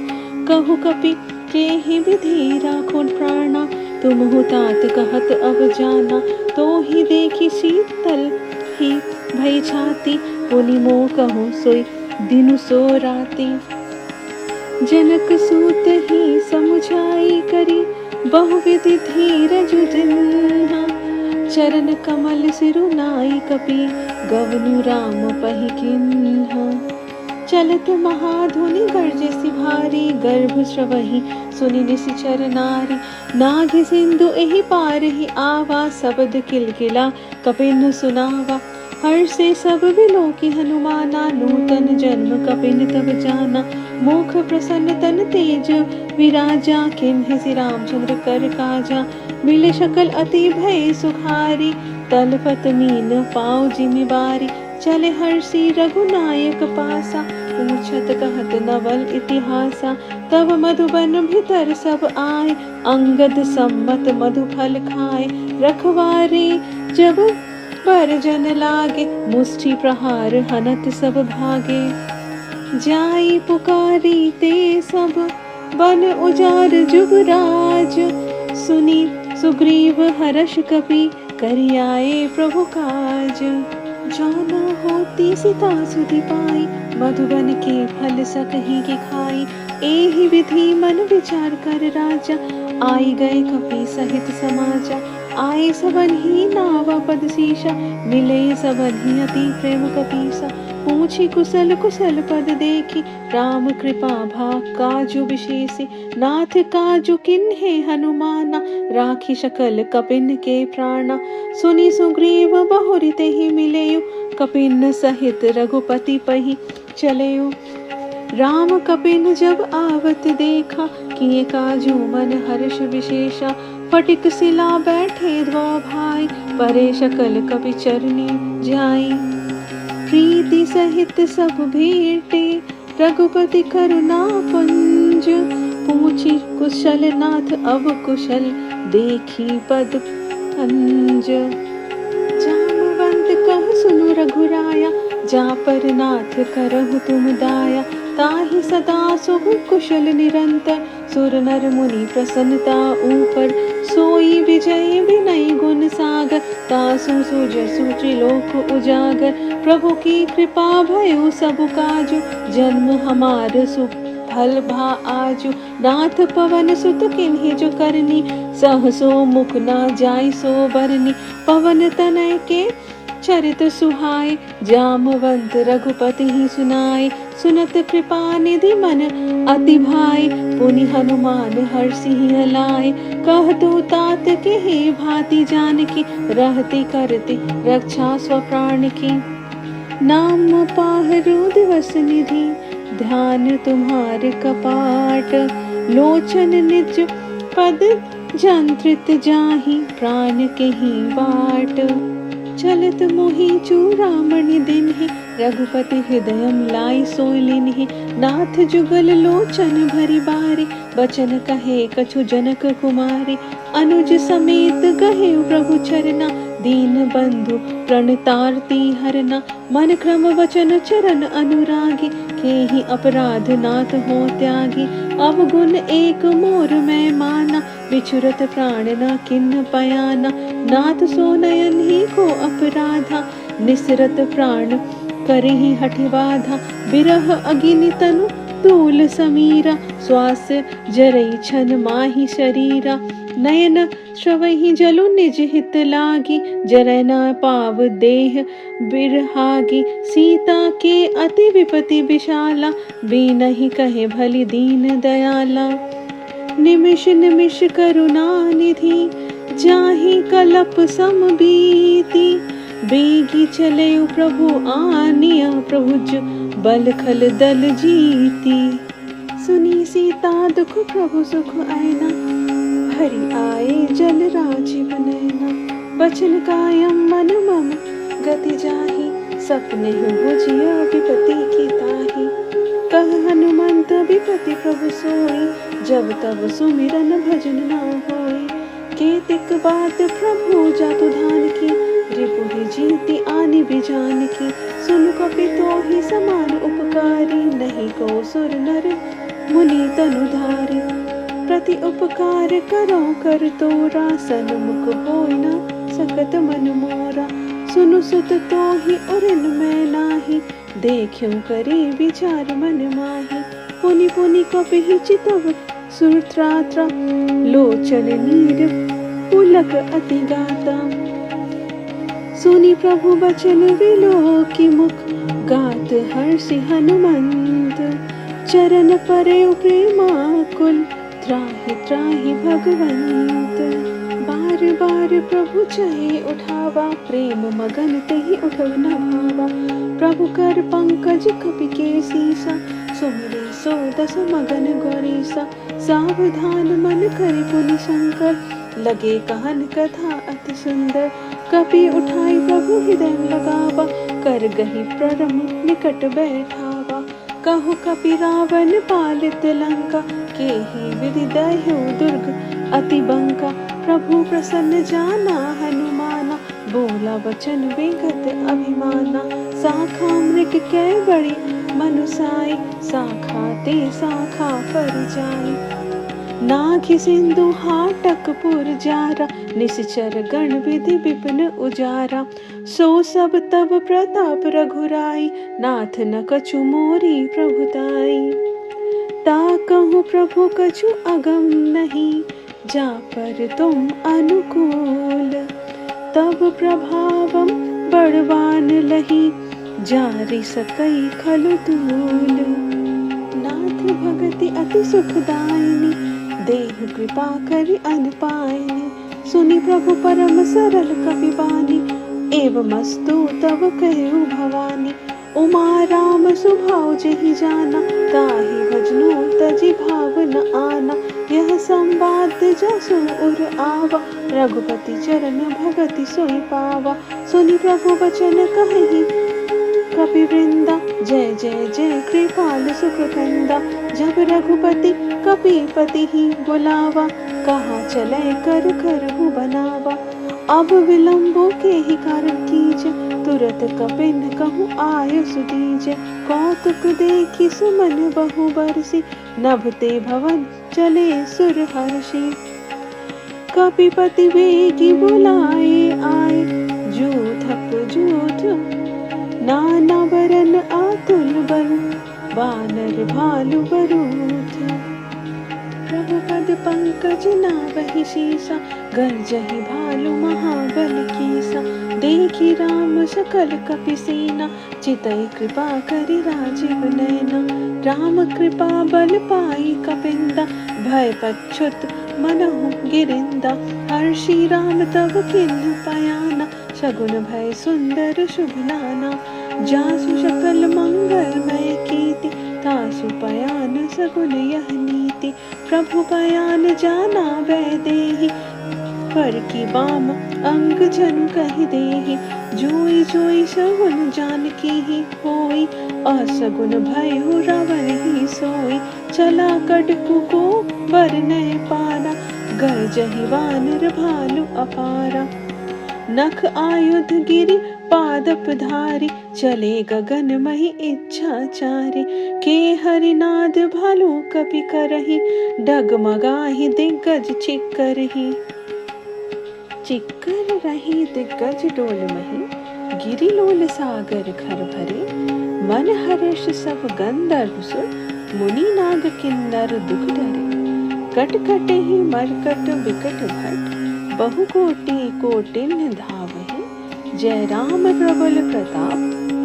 Speaker 1: कहु कपि के ही विधि राखो प्राणा, तुम हो तात कहत अब जाना। तो ही देखी शीतल ही भई छाती, पुनि मोह कहूँ सोई दिनु सो राती। जनक सूत ही समुझाई करी, बहुविधि धीरजु जिन्हा। चरण कमल सिरु नाई कपि, गवनु राम पहि किन्हा। चलत महाधुनि गर्जसि भारी, गर्भ स्रवहि सुनि निशिचर नारी। नाघि सिंधु एहि पार ही आवा, सबद किलकिला कपिन सुनावा। हर्षे सब बिलोकी हनुमाना, नूतन जन्म कपिन तब जाना। मुख प्रसन्न तन तेज विराजा, किन्हि रामचंद्र कर काजा। मिले शकल अति भय सुखारी, तलपत मीन पाओ जिमिबारी। चले हर्षि रघुनायक पासा, पूछत कहत नवल इतिहासा। तब मधुबन भीतर सब आए, अंगद सम्मत मधु फल खाए। रखवारे जब पर जन लागे, मुष्टि प्रहार हनत सब भागे। जाई पुकारी ते सब, बन उजार जुगराज। सुनी सुग्रीव हर्ष कपि, करि आए प्रभु काज। जाना होती सीता सुधि पाई, मधुबन के फल सकहि के खाई। एहि विधि मन विचार कर राजा, आई गए कपि सहित समाजा। आए सबन ही नावा पद शीशा, मिले सबन ही अति प्रेम कपीसा। पूछी कुशल कुशल पद देखी, राम कृपा भा काजु विशेषी। नाथ काजु किन्हे हनुमाना, राखी शकल कपिन के प्राणा। सुनी सुग्रीव बहुरि तेहि मिलेयु, कपिन सहित रघुपति पहि चलेयु। राम कपिन जब आवत देखा, किए काजू मन हर्ष विशेषा। फटिक सिला बैठे द्वौ भाई, परे शकल कपि चरनी जाई। प्रीति सहित सब भेटे, रघुपति करुणा पुंज। पूछी कुशल नाथ अब कुशल, देखी पद पंज। जामवंत कह सुनु रघुराया, जा पर नाथ करहु तुम दाया। ताहि सदा सुख कुशल निरंतर, सुर नर मुनि प्रसन्नता ऊपर। सोई विजय विनय गुण सागर, तासु सुजसु त्रिलोक उजागर। प्रभु की कृपा भयो सब काजु, जन्म हमार सुफल भा आजु। नाथ पवन सुत किन्हि जो करनी, सहसो मुख न जाय सो बरनी। पवन तनय के चरित सुहाय, जामवंत रघुपति ही सुनाय। सुनत कृपा निधि मन अति भाई, पुनि हनुमान हर्षि लाय। कहतु तात के हे भांति जानकी, रहती करती रक्षा स्वप्राण की। नाम पाहरो दिवस निधि, ध्यान तुम्हारे कपाट। लोचन निज पद जंत्रित जाहि, प्राण के ही बाट। चलत मोहि चूड़ामणि दिन्हि, रघुपति हृदयम लाई सोई लिन्हि। नाथ जुगल लोचन भरि बारी, बचन कहे कछु जनक कुमारी। अनुज समेत गहे प्रभु चरना, दीन बंधु प्रणतारती हरना। मन क्रम वचन चरण अनुरागी, केहि अपराध नाथ हो त्यागी। अवगुण एक मोर मैं माना, बिछुरत प्राण न किन्न पयाना। नाथ सो नयन ही को अपराधा, निसरत प्राण करहि हठि बाधा। बिरह अगिनि तनु तूल समीरा, श्वास जरई छन माहि शरीरा। नयन श्रवहि जलु निज हित लागी, जरै न पाव देह बिरहागी। सीता के अति विपति विशाला, बीनहि कहे भलि दीन दयाला। निमिष निमिष करुणा निधि, जाहि कलप सम बीती। बेगी चले प्रभु आनिया, प्रभुज बल खल दल जीती। सुनी सीता दुख प्रभु सुख आयना, भरी आए जल राजीव नयना। बचन कायम मन मम गति जाहि, सपने बुझिया विपति की ताहि। कह हनुमंत विपति प्रभु सोई, जब तब सुमिरन भजन न होई। केतिक बात प्रभु जातु धान की, रिपुहि जीति आनि बिजान की। सुनु कपि तोहि समान उपकारी, नहीं को सुर नर मुनि तनुधारी। प्रति उपकार करो कर तोरा, सन्मुख होय न सकत मन मोरा। सुनु सुत तोहि उरिन मैं नाही, देख्यो करी विचार मन माही। पुनि पुनि कपिहि चितव सुरत्रात्रा, लोचन नीर पुलक अति गाता। सुनि प्रभु बचन विलोकि मुख, गात हर्षि हनुमंत। चरण परे प्रेमाकुल, त्राहि त्राहि भगवंत। बार बार प्रभु चहे उठावा, प्रेम मगन तेहि उठव न भावा। प्रभु कर पंकज कपि के सीसा, सुमिरे सो दस मगन गौरीसा। सावधान मन करि पुनि शंकर, लगे कहन कथा अति सुंदर। कपि उठाई प्रभु हृदय लगावा, कर गही परम निकट बैठावा। कहु कपि रावण पालित लंका, केहि विधि दह्यो दुर्ग अति बंका। प्रभु प्रसन्न जाना हनुमाना, बोला वचन विगत अभिमाना। शाखा मृग कै बड़ी मनुसाई, शाखा ते शाखा पर जाई। नाघि सिंधु हाटक पुर जारा, निश्चर गण विधि विपिन उजारा। सो सब तब प्रताप रघुराई, नाथ न कछु मोरी प्रभुताई। ता कहूँ प्रभु कछु अगम नहीं, जा पर तुम अनुकूल। तब प्रभावम बड़वान लही, जारि सकई खलु तूल। नाथ भगति अति सुखदायिनी, देहु कृपा करि अनुपायिनी। सुनि प्रभु परम सरल कपि बानी, एवमस्तु तब कहु भवानी। उमा राम सुभाव जहि जाना, ताहि भजनु तजि भाव न आना। यह संवाद जसु उर आवा, रघुपति चरण भगति सोई पावा। सुनि प्रभु वचन कहहि कपि वृंदा, जय जय जय कृपाल सुख कंदा। जब रघुपति कपीपति ही बुलावा, कहाँ चले कर करहु बनावा। अब विलंबो के ही कारण कीजे, तुरत कपिन कहूँ आयु सुदीजे। कौतुक देखि सुमन बहु बरसी, नभते भवन चले सुर हर्षि। कपिपति वेगी बुलाए आए, जूथप जूथ नाना वरन आतुल बल, वानर भालु बरूथ। प्रभु पद पंकज नावहि शीसा, गर्जहि भालु महाबल कीसा। देखि राम सकल कपि सेना, चितई कृपा करि राजीव नैना। राम कृपा बल पाई कपिंदा, भय पच्छुत मनहु गिरिंदा। हर्षि राम तब किन्ह पयाना, शगुन भय सुंदर शुभ नाना। जासु सकल मंगलमय कीर्ति, तासु पयान सगुन यह नीति। प्रभु पयान जाना वैदेही, पर की बाम अंग जनु कहि देहि। जोई जोई सगुन जानकी ही होई, असगुन भयउ रावण ही सोई। चला कटकु को बरनय पारा, गर्जहि वानर भालु अपारा। नख आयुध गिरि पादप धारी, चले गगन मही इच्छाचारी। के हरिनाद भालु कपि करहि, डगमगाहि दिग्गज चिक्करहि। चिक्कर रही दिग्गज डोल मही, गिरि लोल सागर घर भरे। मन हर्ष सब गंधर्व सुर, मुनि नाग किन्नर दुख डरे। कट कटहि मरकट बिकट भट, बहु कोटि कोटिन धावहि। जय राम प्रबल प्रताप,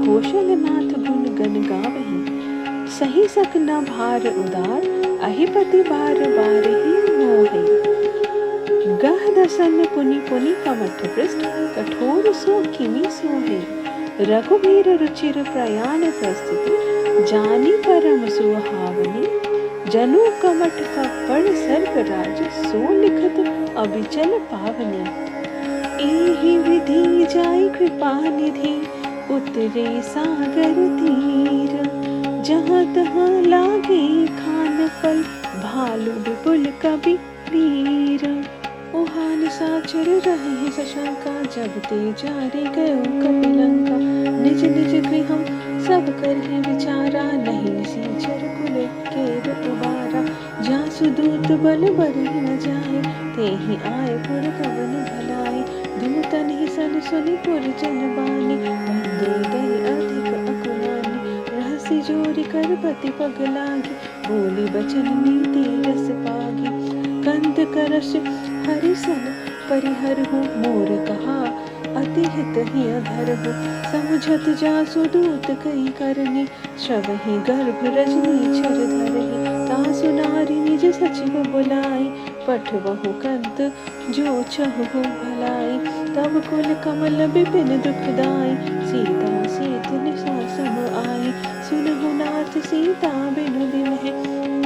Speaker 1: कौशलनाथ गुण गण गावहि। सही सक न भार उदार, अहिपति बार बार ही मोहे। गह दसन पुनि पुनि कमठ पृष्ठ, कठोर सो किमि सोहे। रघुबीर रुचिर प्रयाण प्रस्थिति, जानी परम सुहावनी। जनु कमठ कपड़ सर्पराज, सो लिखत अबिचल पावनी। एहि विधि जाय कृपा निधि, उतरे सागर तीर। जहाँ तहाँ लागे खान फल, भालु विपुल कबि वीर। उहान साचर रहे शशंका, जब ते जारी गयो कपिलंका। निज निज गृहम सब करहि विचारा, नहीं निसीचर कुल केर उबारा। जासु दूत बल बरहि न जाए, तेहि आए पुर कवन भलाए। दूतन ही सन सुनि पुर जन बानी, बंदे दई अधिक अकुलानी। रहसि जोरि कर पति पग लागी, बोली बचन नीति रस पागी। कंद करश हरिसन परिहरहु, मोर कहा अति हित ही अधरहु। समुझत जासु दूत कई करनी, श्रवहि गर्भ रजनी छर धरहि। तासु नारी निज सचिव बुलाई, पठवहु कंत जो चहु भलाई। तब कुल कमल विपिन दुखदाई, सीता सीत निशा सम आई। सुनहु नाथ सीता बिनु बिमहि,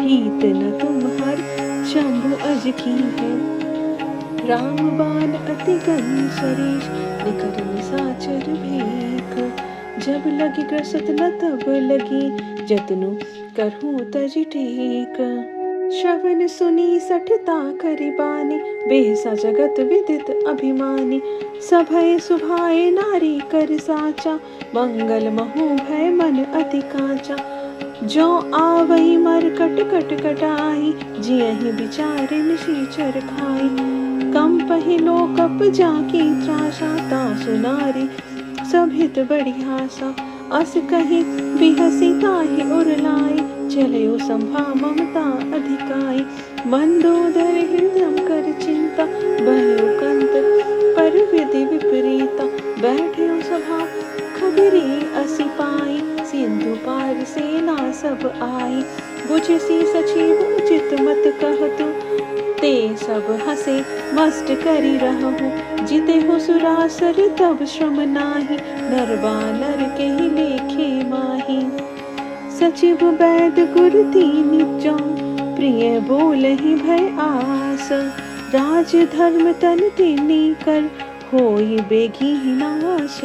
Speaker 1: हीत न तुम्हार शंभु अज की है। राम बाण अति गन सरीश, निकर निसाचर भेक। जब लगी ग्रसत न तब लगी, जतनु करहु तज टेक। श्रवण सुनी सठता करि बानी, बेहसा जगत विदित अभिमानी। सभय सुभाए नारी कर साचा, मंगल महु भय मन अति काचा। जो आवई मर कट कट कटाई, जियहि विचारे निशीचर खाई। कंपहि लोकप जाकी त्रासा, तासु नारी सभित बढ़ियासा। अस कहि बिहसी ताहि उर लाई, चलयो संभा ममता अधिकाई। मंदोदर हृदय कर चिंता, भयो कंत पर विधि विपरीता। बैठयो सभा खबरी असी पाई, सिंधु पार सेना सब आई। बुझसी सचिव उचित मत कहतु, ते सब हंसे मस्त करी रहूं, जिते हो सुरासर तब श्रम नाही, नर बानर के ही लेखे माही। सचिव वैद गुर तीनि चौ, प्रिय बोलहि भय आस, राज धर्म तन तिनि कर, होई बेगी नाश।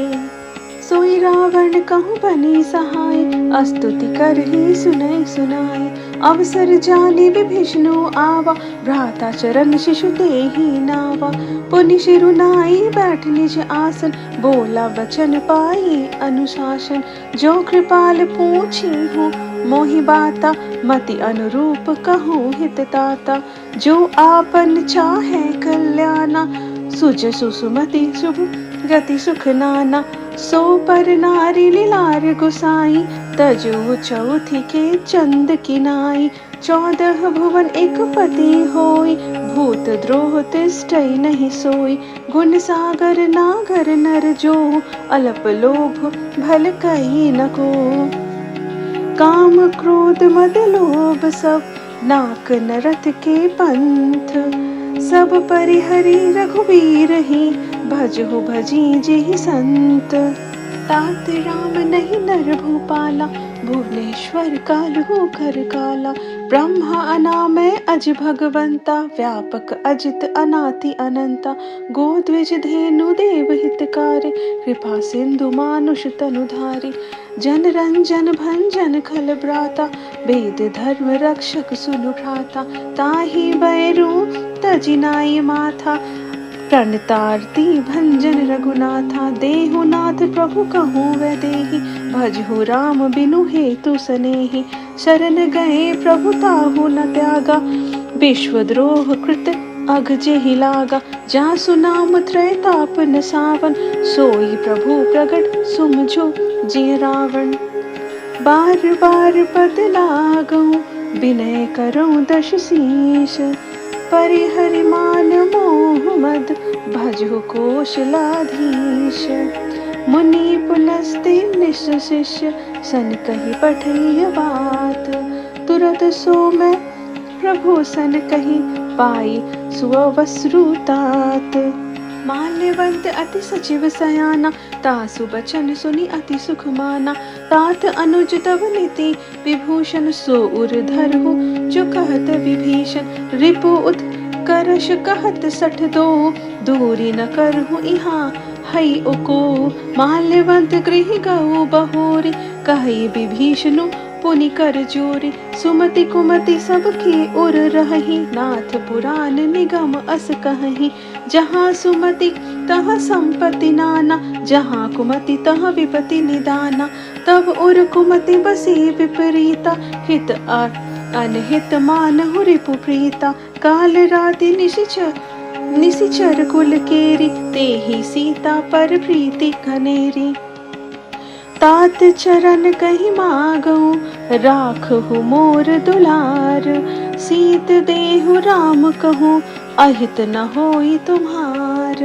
Speaker 1: सोई रावण कहूँ बनी सहाय, स्तुति करहि सुनय सुनाय, अवसर जानि विभीषणु आवा, भ्राता चरण शिशु तेहि नावा। पुनि शिरुनाई बैठ निज आसन, बोला वचन पाई अनुशासन, जो कृपाल पूछी हूँ मोहि बाता, मति अनुरूप कहूँ हित ताता। जो आपन चाहे कल्याणा, सुज सुसुमति शुभ गति सुख नाना। सो पर नारी लीलार गुसाई, तजु चौथी के चंद किनाई। 14 भुवन एक पति होई, भूत द्रोह तिष्ठइ नहीं सोई। गुण सागर नागर नर जो, अल्प लोभ भल कही न को। काम क्रोध मद लोभ सब, नाक नरत के पंथ। सब परिहरि रघुवीर ही, भजहु भजी जेहि संत। तात राम नहीं नर भूपाला, भुवनेश्वर कालहु कर काला। ब्रह्मा अनामय अज भगवंता, व्यापक अजित अनाति अनंता। गोद्विज धेनु देव हितकारी, कृपा सिंधु मानुष तनुधारी। जन रंजन भंजन खल ब्राता, वेद धर्म रक्षक सुनु भ्राता। ताहि बैरू तजिनाई माथा, प्रणतारती भंजन रघुनाथा। देहु नाथ प्रभु कहूँ वै देहि, भजहु राम बिनु हेतु सनेहि। शरण गए प्रभु ताहु न त्यागा, विश्वद्रोह कृत अघ जेहि लागा। जासु नाम त्रैताप न सावन, सोई प्रभु प्रगट सुमझो जिय रावण। बार बार पद लागऊं, विनय करऊं दश शीश। परिहरि मान मोह मद, भजहु कौशलाधीश। मुनि पुलस्त्य निश शिष्य, सन कहि पठिय बात। तुरत सो मैं प्रभु सन कहि, पाई सुअवसरु तात। माल्यवंत अति सचिव सयाना, तासु बचन सुनि अति सुख माना। तात अनुज तव नीति विभूषण, सो उर धरहु जो कहत विभीषण। रिपु उत्कर्ष कहत 62, दूरी न करहु इहाँ हई उको। माल्यवंत गृह गऊ बहोरी, कहि विभीषणु पुनि कर जोरी। सुमति कुमति सबकी उर रही, नाथ पुराण निगम अस कहीं। जहाँ सुमति तहाँ संपत्ति नाना, जहाँ कुमति तहाँ विपत्ति निदाना। तब उर कुमति बसी विपरीता, हित अनहित मानहु रिपु प्रीता। काल राति निशिचर कुल केरी, तेहि सीता पर प्रीति घनेरी। तात चरण कहि मागऊं, राखहु मोर दुलार। सीत देहु राम कहूँ, अहित न होई तुम्हार।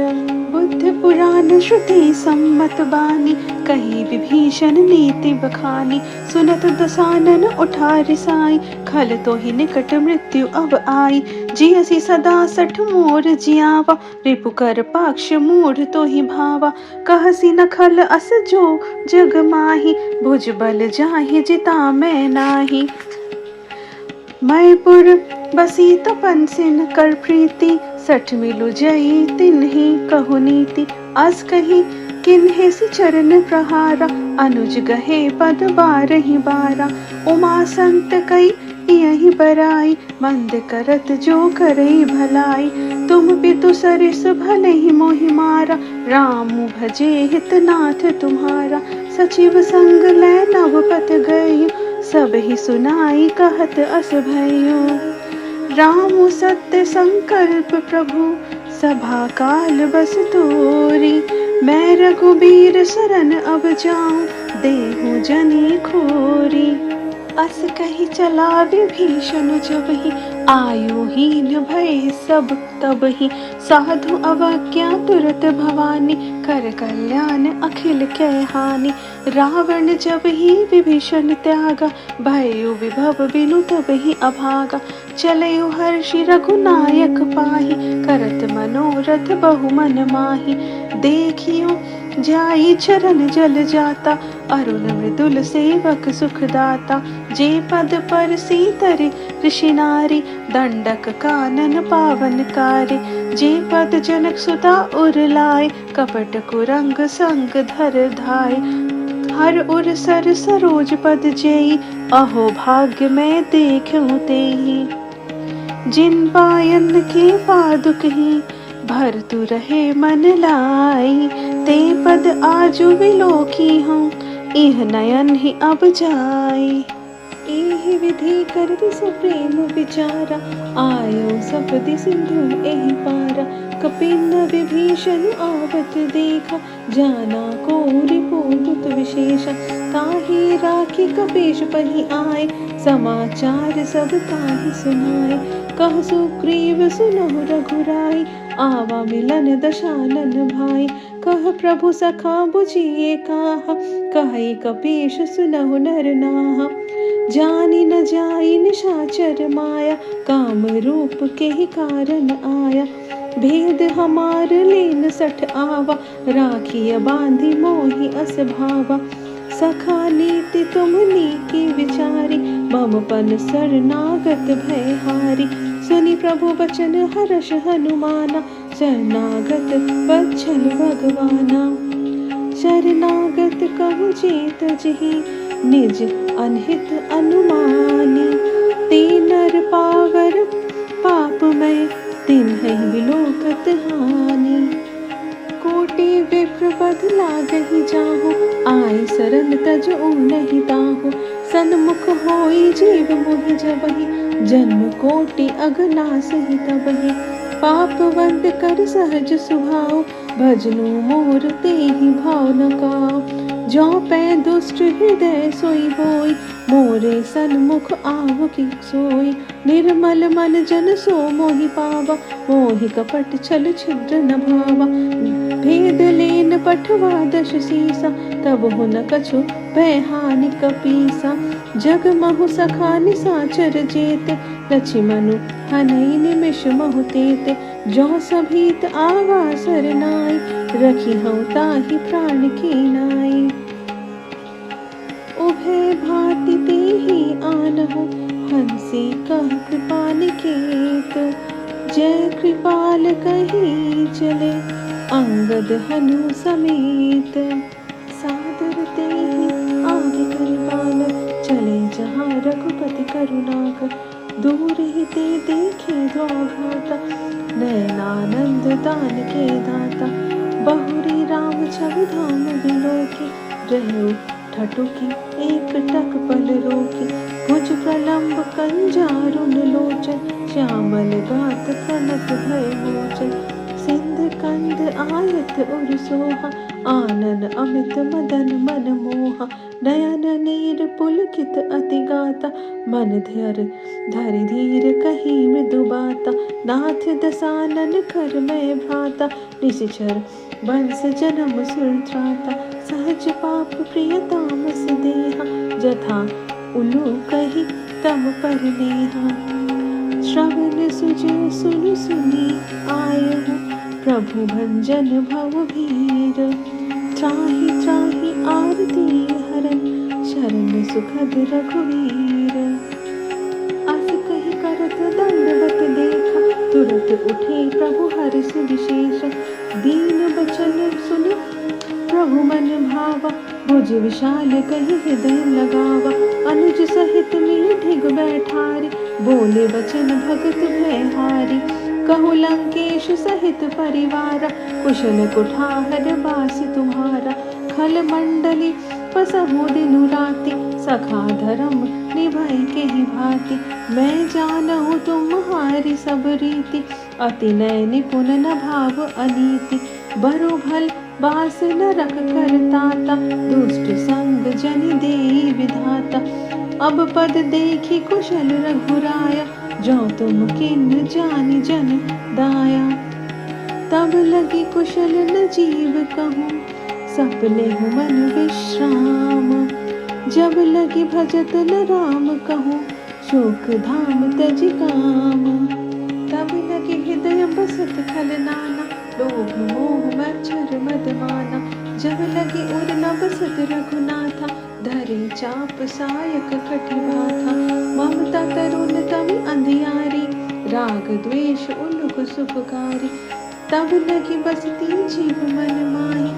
Speaker 1: बुद्ध पुराण श्रुति सम्मत बानी, कही विभीषण नीति बखानी। सुनत दसानन उठा रिसाई, खल तो ही निकट मृत्यु अब आई। जियसि सदा सठ मोर जियावा, रिपु कर पाक्ष मूढ़ तो ही भावा। कहसी न खल अस जो जग माही, भुज बल जाहि जिता मैं नाही। मैपुर बसी तपन सिन कर प्रीति, 60 मिलु जई तिन्हि कहु नीति। अस कही किन्हे सि चरण प्रहारा, अनुज गहे पद बारहि बारा। उमा संत कई यही बराई, मंद करत जो करई भलाई। तुम पितु सरिस भले ही मोहि मारा, राम भजे हितनाथ तुम्हारा। सचिव संग लै नवपत गई, सब ही सुनाई कहत अस भयो। राम सत्य संकल्प प्रभु, सभा काल बस तोरी। मैं रघुबीर शरण अब जाऊं, देहु जनी खोरी। अस कही चला विभीषण जब ही, आयुहीन भय सब तब ही साधु अवज्ञा तुरत भवानी कर कल्याण अखिल कै हानि। रावण जब ही विभीषण त्यागा भयउ विभव बिनु तब ही अभागा। चलयु हर्षि रघुनायक पाहि करत मनोरथ बहु मन माहि। देखियो जाई चरण जल जाता अरुण मृदुल सेवक सुख दाता। जे पद पर सीतरि ऋषि नारी दंडक कानन पावन कारी। जे पद जनक सुता उर लाए कपट कुरंग संग धर धाय। हर उर सर सरोज पद जेई अहो भाग्य मैं देखूं तेहि। जिन पायन के पादुक ही भर तू रहे मन लाई। ते पद आजु विलोकी हूँ इह नयन ही अब जाई। एहि विधि कर सो प्रेम विचारा आयो सपदि सिंधु एहि पारा। कपिन विभीषण आवत देखा जाना को रिपुदुत विशेषा। ताहि राखी कपीश पहि आए समाचार सब ताहि सुनाए। कह सुग्रीव सुनहु रघुराई आवा मिलन दशानन भाई। कह प्रभु सखा बुझिए काहा कहि कपीश सुनहु नर नाहा। जानी न जाई निशाचर माया काम रूप के ही कारण आया। भेद हमार लेन सठ आवा राखिय बांधी मोहि अस भावा। सखा नीति तुम नीकी विचारी मम पन शरणागत भयहारी। सुनि प्रभु बचन हर्ष हनुमाना शरणागत वत्सल भगवाना। शरणागत कहु जेत जहि निज अनहित अनुमानी। तीन नर पावर पाप में तिन्हि विलोकत हानि। कोटि विप्र बध लागहि जाहु आई सरन तजउ नहीं ताहु। सन्मुख होई जीव मोहि जबहि जन्म कोटि अगनासहि तबहि। पापवंत कर सहज सुभाव भजनु मोर तेहि भाव न काव। जो पै दुष्ट हृदय सोई होई मोरे सन्मुख आव की सोई। निर्मल मन जन सो मोहि पावा मोहि कपट छल छिद्र न भावा। भेद लेन पठवा दश सीसा तब हो न कछु भय हानि कपीसा। जग महु सखा निसाचर जेते लक्ष्मणु हनई निमिष महु तेते। जो सभीत आवा सरनाई रखी हूँ ताहि प्राण की नाई। उभय भांति तेहि आनहु हंसी कह कृपा निकेत। जय कृपाल कही चले अंगद हनु समेत। सादर तेहि आगे कृपाल चले जहाँ रघुपति करुणाकर। दूर ही ते देखे द्वाघाता नयनानंद दान के दाता। बहुरी राम छवि धाम बिलोकी रहु ठठुकी एक टक पल रोकी। भुज प्रलंब कंजारुन लोचन श्यामल गात कनक भय मोचन। सिंध कंद आयत उर सोहा आनन अमित मदन मन मोहा। नयन नीर पुलकित अति गाता मन धरि धीर कही मृदु बाता। नाथ दसानन कर मैं भ्राता निशिचर वंश जन्म सुर त्राता। सहज पाप प्रिय तामस देहा जथा उलू कही तम पर नेहा। श्रवण सुज सुनु सुनी आयहु प्रभु भंजन भव भीर। त्राहि त्राहि आरती हरन शरण सुखद रघुवीर। अस कहि करत दंडवत देखा तुरत उठे प्रभु हर्ष विशेष। दीन बचन सुन प्रभु मन भावा भुज विशाल कहि हृदय लगावा। अनुज सहित मीठिग बैठारी बोले वचन भगत भयहारी। कहु लंकेश सहित परिवारा कुशल कुठार बासी तुम्हारा। खल मंडली पसहु दिनु राति सखा धर्म निभय के ही भांति। मैं जानहु तुम्हारी सब रीति अति नय निपुण न भाव अनीति। बरु भल बास न रख कर ताता दुष्ट संग जनि देई विधाता। अब पद देखी कुशल रघुराया जो तुम किन्न जानी जन दाया। तब लगी कुशल न जीव कहूँ, सपने हूँ मन विश्राम। जब लगी भजत न राम कहूँ, शोक धाम तज काम। तब लगी हृदय बसत खल नाना, लोभ मोह मच्छर मद माना। जब लगी उर न बसत रघुनाथा, धरे चाप सायक कटिवा था। ममता तरुण तमि अंधियारी, राग द्वेष उलुक सुखकारी। तब लगी बसती जीव मन माही,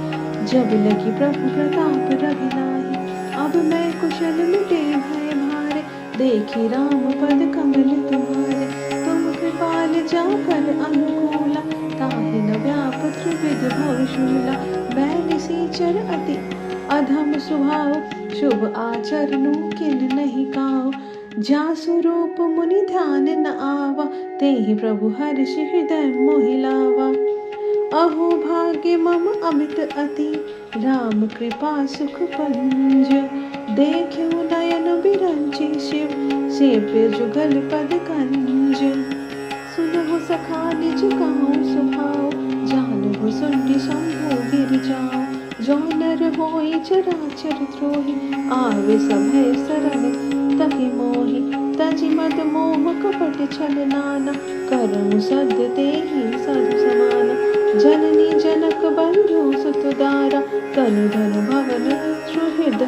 Speaker 1: जब लगी प्रभु प्रताप रघुनाही। अब मैं कुशल मिटे भय भारे, देखी राम पद कमल तुम्हारे। तुम कृपाल जा फल अनुकूला, ताहि न व्याप त्रिविध भव शूला। मैं निसीचर अति अधम स्वभाव, शुभ आचरणु किन नहीं काऊ। जासु रूप मुनि ध्यान न आवा, तेहि प्रभु हर्ष हृदय मोहि लावा। अहो भाग्य मम अमित अति, राम कृपा सुख पंज। देखियो नयन बिरंची शिव, सेव्य जुगल पद कंज। सुनहु सखा निज कहूँ सुभाव, जानहु सुंडी शंभु गिर जाओ। जो नर होई चराचर द्रोही, आवे सभय शरण तहि मोहि। तजि मद मोह कपट छल नाना, करहु सद्य तेहि साधु समाना। जननी जनक बंधु सुत दारा, तनु धन भवन सुहृद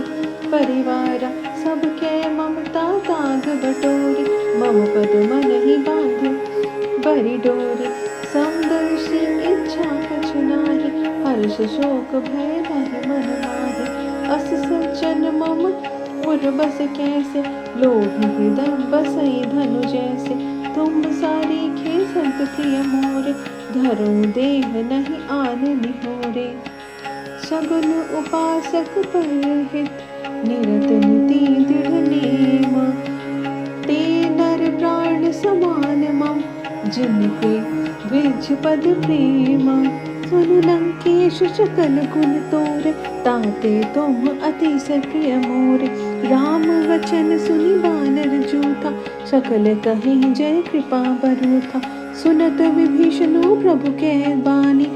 Speaker 1: परिवारा। सबके ममता ताग बटोरी, मम पद मन ही बांध बरी डोरी। समदर्शी इच्छा कछु नाहि, हर्ष शोक भय नहीं मन माहि। अस सज्जन मम पुर बस कैसे, लोभ हृदय बसई धनु जैसे। तुम सारी खे संत प्रिय मोरे, धरऊं देह नहीं आन निहोरे। सगुन उपासक पर हित, निरत नीति दृढ़ नेम। ते नर प्राण समान मम, जिनके द्विज पद प्रेम। सुनु लंकेश सकल गुण तोरे, ताते तुम अति प्रिय मोरे। राम वचन सुनि बानर जूथा, सकल कहीं जय कृपा बरूथा। सुनत विभीषणु प्रभु के बानी,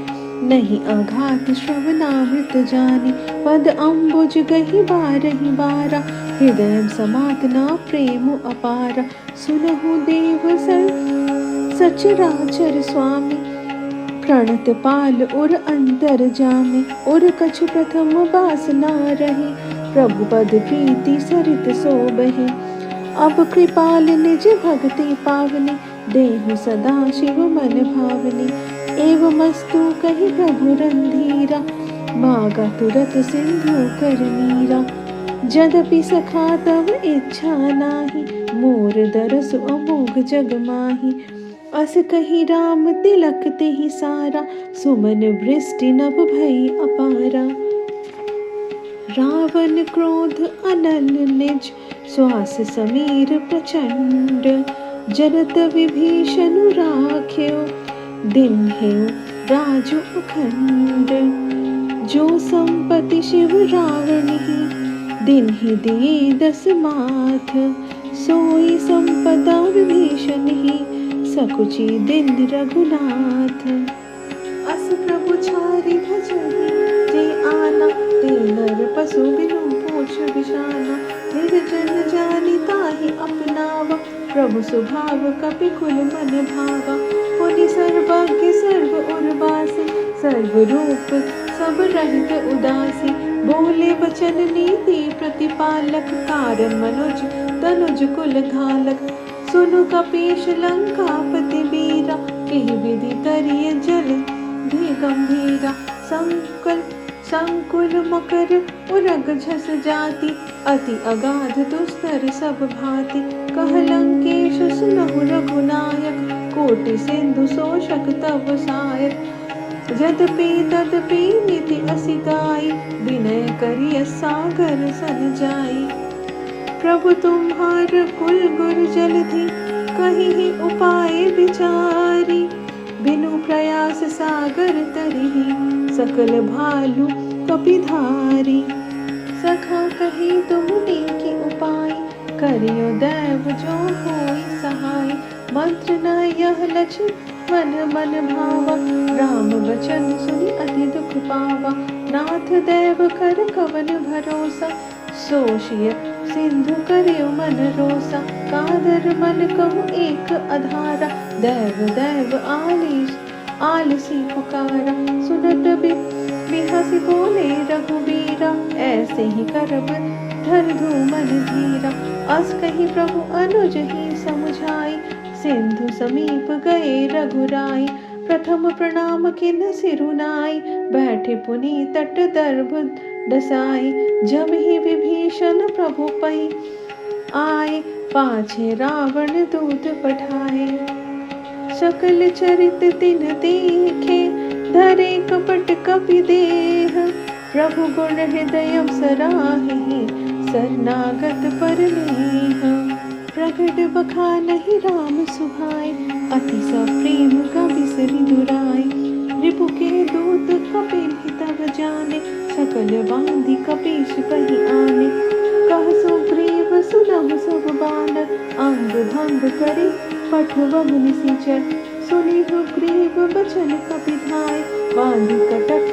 Speaker 1: नहीं अघात श्रवणामृत जानी। पद अम्बुज गही बारहि बारा, हृदय समातना प्रेम अपारा। सुनहु देव सचराचर स्वामी, प्रणत पाल उर अंतर जामे। उर कछु प्रथम बासना रही, प्रभु पद प्रीति सरित सोबहि। अब कृपाल निज भक्ति पावनी, देहु सदा शिव मन भावनी। एवमस्तु कहि प्रभु रंधीरा, मागा तुरत सिंधु कर नीरा। जदपि सखा तव इच्छा नाही, मोर दरसु अमोघ जग माही। अस कही राम तिलक तेहि सारा, सुमन वृष्टि नभ भई अपारा। रावण क्रोध अनल निज, श्वास समीर प्रचंड। जनत विभीषण राख्यो, दिन हेउ राजु अखंड। जो संपत्ति शिव रावणहि, दिन ही दिए दस माथ। सोई संपदा विभीषणहि, सकुचि दिन रघुनाथ। अस प्रभु छारि भजहि जे आना, ते नर पशु बिनु पूछ बिशाना। निर्जन जानि ताहि अपनावा, प्रभु स्वभाव कपि कुल मन भावा। पुनि सर्वज्ञ सर्व उर्वासी, सर्व रूप सब रहित उदासी। बोले वचन नीति प्रतिपालक, कारण मनुज तनुज कुल घालक। सुनु कपीश लंकापति वीरा, केहि विधि तरिय जल भी गंभीरा। संकुल मकर उरग झस जाति, अति अगाध दुस्तर सब भांति। कह लंकेश सुनहु रघुनायक, कोटि सिंधु शोषक तव सायक। यद्यपि तदपि नीति असी गाई, विनय करिय सागर सन जाई। प्रभु तुम्हार कुल गुर जलधि, कहीं उपाय विचारी। बिनु प्रयास सागर तरिहि, सकल भालु कपिधारी। सखा कही तुम नीकी उपाय, करियो दैव जो होई सहाय। मंत्र न यह लक्ष्मण मन भावा, राम वचन सुनि अति दुख पावा। नाथ दैव कर कवन भरोसा, सोशिय सिंधु करियो मन रोसा। कादर मन कहु एक अधारा, दैव दैव आलसी पुकारा। सुनत बिहसि बोले रघुबीरा, ऐसे ही करब धर धूमन धीरा। अस कही प्रभु अनुज ही समुझाई, सिंधु समीप गए रघुराई। प्रथम प्रणाम किन सिरुनाई, बैठे पुनि तट दर्भ दसाई। जब ही विभीषण प्रभु पई आए, पाछे रावण दूत पठाए। सकल चरित तिन देखे, धरे कपट कपि देह। प्रभु गुण हृदय सराहि, शरणागत पर नेह। प्रगट बखानहि राम सुभाए, अति सप्रेम कबिसरि दुराए। रिपु के दूत कपिहि तब जाने, सकल बांधि कपीश कहि आने। कह सुग्रीव सुनहु सब बानर, अंग भंग करि पठवहु निशिचर। सुनि सुग्रीव बचन कपि धाय, बांधि कटक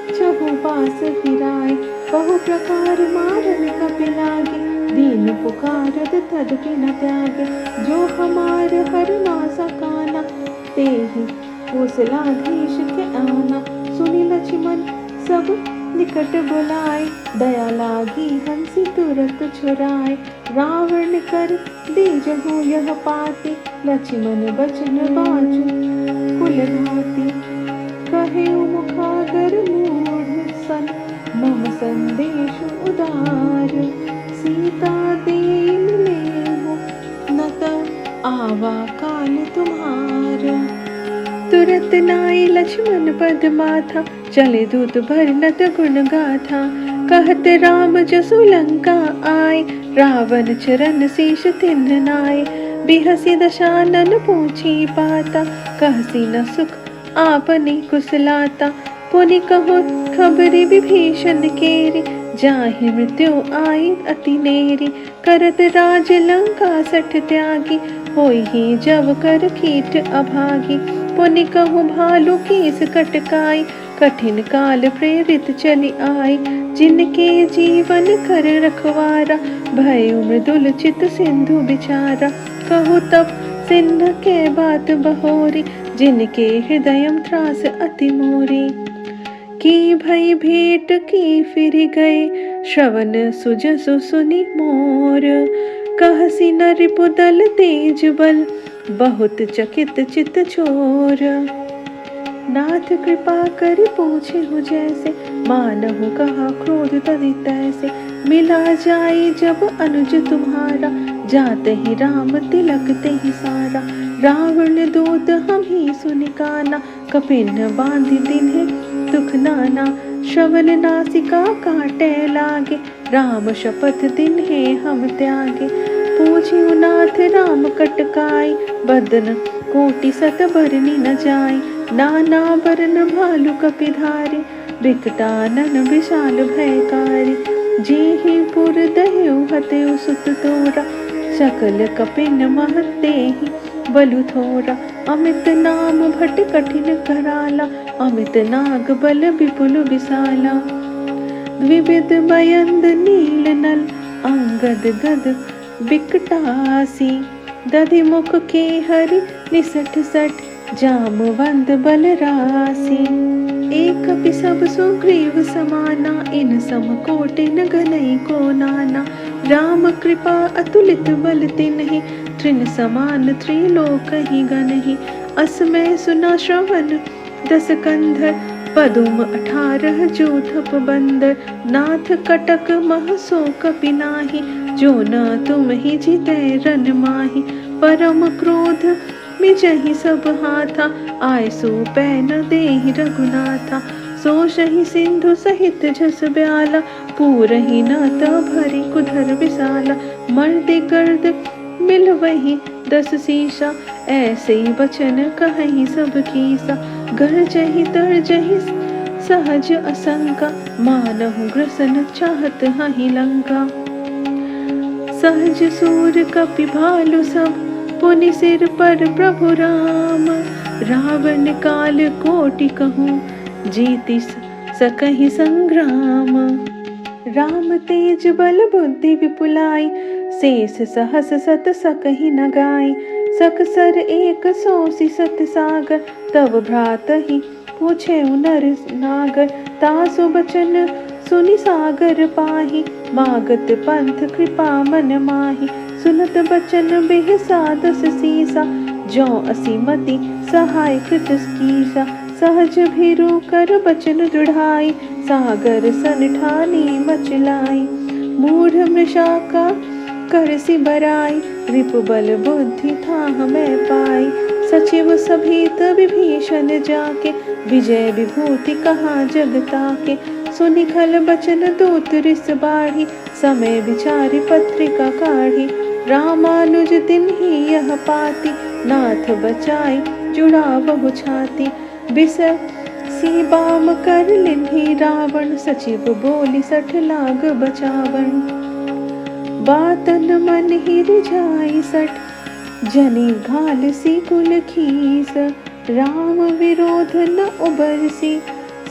Speaker 1: चहु पास फिराय। बहु प्रकार मारन कपि लागे, दीन पुकारत तदपि न त्यागे। जो हमार हरना सकाना, तेहि कौशलाधीश के आना। सुनि लक्ष्मण सब निकट बुलाए, दया लागी हंसी तुरत छुड़ाए। रावण कर दीजहु यह पाती, लक्ष्मण बचन बाजु कुल घाती। कहे मुखागर मूढ़ सन, मम संदेश उदार। सीता दे मिलेहु, न त आवा काल तुम्हार। तुरत नाई लक्ष्मण पद माथा, चले दूत भरनत गुण गाथा। कहत राम जसु लंका आए, रावण चरण शीश तिन्ह नाए। बिहसि दशानन पूछी पाता, कहसी न सुख आपने कुशलाता। पुनि कहो खबरि विभीषण केरी, जाहि मृत्यु आई अति नेरी। करत राज लंका सठ त्यागी, होई जब कर कीट अभागी। पुनि कहु भालु कीस कटकाई, कठिन काल प्रेरित चली आई। जिनके जीवन कर रखवारा, भय मृदुल चित सिंधु बिचारा। कहु तब सिन्ह के बात बहोरी, जिनके हृदय त्रास अति मोरी। की भई भेंट की फिर गए, श्रवण सुजसु सुनि मोर। कहसी न रिपु दल तेज बल, बहुत चकित चित चोर। नाथ कृपा करि पूछे हु जैसे, मानहु कहा क्रोध तदि तैसे। मिला जाई जब अनुज तुम्हारा, जाते ही राम तिलक तेहि सारा। रावण दूत हम ही सुनि काना, कपिन बांधि दिन्हे दुख नाना। श्रवण नासिका काटे लागे, राम शपथ दिन्हे हम त्यागे। पूछिउ नाथ राम कटकाई, बदन कोटि सत बरनी न जाई। नाना बरन भालु कपि धारी, बिकटानन विशाल भयकारी। जेहि पुर दह्यु हतेउ सुत तोरा, सकल कपिन महतेहि बलु थोरा। अमित नाम भट कठिन कराला, अमित नाग बल विपुल विशाला। द्विविध बयंद नील नल, अंगद गद बिकटासी। दधि मुख के हरि निसठ सठ, जामवंत बल राशि। एक कपि सब सुग्रीव समाना, इन सम कोटि न गनई को नाना। राम कृपा अतुलित बल तिन्हि, तृण समान त्रिलोकहि गनहि। असमय सुना श्रवण दस कंधर, पदुम 18 जूथप बंदर। नाथ कटक मह सो कपि नाहि, जो न तुम ही जितै रन माहि। परम क्रोध मिजहि सब हाथा, आय सो पैन देहि रघुनाथा। सो सही सिंधु सहित झस ब्याला, पूरहि न त भरी कुधर विशाला। मर्दि गर्द मिल वही 10 शीशा, ऐसे बचन कहहि सब कीसा। गरजहि तर्जहि सहज असंका, मानहु ग्रसन चाहत हहि लंका। सहज सूर कपि भालु सब, पुनि सिर पर प्रभु राम, रावण काल कोटि कहूँ, जीति सकहि संग्राम। राम तेज बल बुद्धि विपुलाई, शेष सहस सत सकहि न गाई। सकसर एक सोसी सत सागर, तब भ्रातहि पूछे नर नागर। तासु बचन सुनि सागर पाहि, मागत पंथ कृपा मन माहि। सुनत बचन बिहसा दस सीसा, जो असीमति सहाय कृत कीसा। सहज भिरु कर बचन दृढ़ाई, सागर सन ठानी मचलाई। मूढ़ मृषा का कर सी बराई, रिपु बल बुद्धि था हमें पाई। सचिव सभीत विभीषण जाके, विजय विभूति कहाँ जगता के। सुनि खल बचन दूत रिस बाढ़ी, समय विचारि पत्रिका काढ़ी। रामानुज तिन्हि यह पाती, नाथ बचाई जुड़ा बहु छाती। बिस सी बाम कर लिन्हि रावण, सचिव बोली सठ लाग बचावन। बातन मन ही रिझाई सठ, जनि घाल सी कुल खीस। राम विरोध न उबरसी,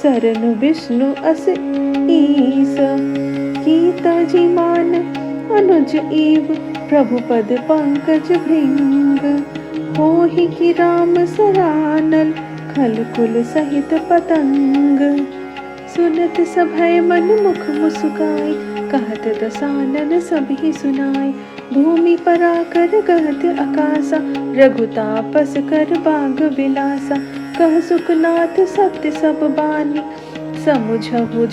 Speaker 1: सरन विष्णु अस ईस। कीता जी मान अनुज ईव, प्रभु पद पंकज भृंग। होहि कि राम सरानल, खल कुल सहित पतंग। सुनत सभय मन मुख मुस्काई, कहत दसानन सभी सुनाई। भूमि पराकर गहत आकाशा, रघुतापस कर बाग विलासा। कह सुखनाथ सत्य सब बानी, समुझहु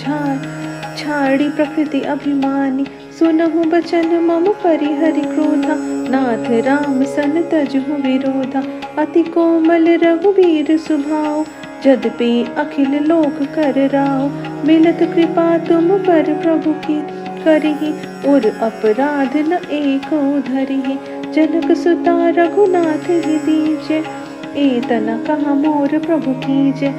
Speaker 1: छाड़ी प्रकृति अभिमानी। सुनहु बचन मम परिहरि क्रोधा, नाथ राम सन तजहु विरोधा। अति कोमल रघुवीर सुभाव, यद्यपि अखिल लोक कर राव। मिलत कृपा तुम पर प्रभु की, करिहि उर अपराध न एको धरिहि। जनक सुता रघुनाथ ही दीजे, एतना कहा मोर प्रभु कीजे।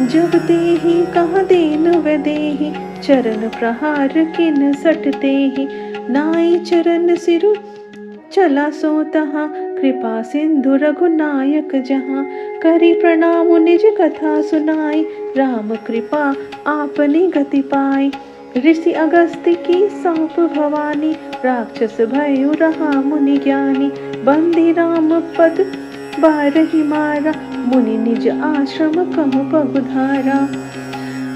Speaker 1: जब देहि कहाँ देन वैदेहि, चरण प्रहार किन सटतेहि। नाई चरण सिरु चला सो तहाँ, कृपा सिंधु रघुनायक जहाँ। करी प्रणाम निज कथा सुनाई, राम कृपा आपनी गति पाई। ऋषि अगस्त्य की सौंप भवानी, राक्षस भयउ रहा मुनि ज्ञानी। बंदी राम पद बारहि मारा, मुनि निज आश्रम कहु पगुधारा।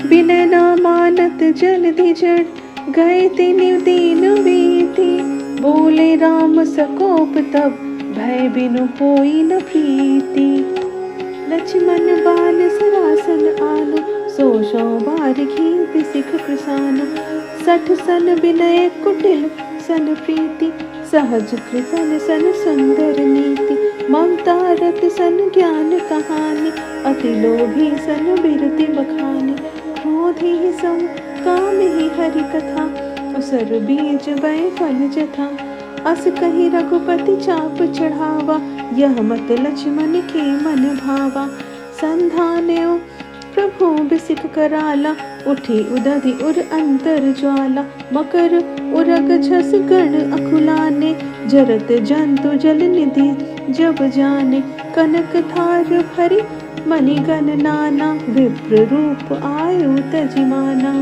Speaker 1: बिनय न मानत जलधि जड़, गए तिनि दीन बीती। बोले राम सकोप तब, भय बिनु होई न प्रीति। लक्ष्मण बाल सरासन आनु, सो बार घी बिसिख कृसानु। सठ सन विनय कुटिल सन प्रीति, सहज कृपन सन सुंदर नीति। ममता रत सन ज्ञान कहानी, अति लोभी सन बिरति बखानी। क्रोधी सम काम ही हरि कथा, उसर बीज बै फल जथा। अस कही रघुपति चाप चढ़ावा, यह मत लक्ष्मण के मन भावा। संधान्यो प्रभु बिसिख कराला, उठी उदधि उर अंतर ज्वाला। मकर उरग झस गण अकुलाने, जरत जंतु जल निधि जब जाने। कनक थार भरी मणिगण नाना, विप्र रूप आयु तजिमाना।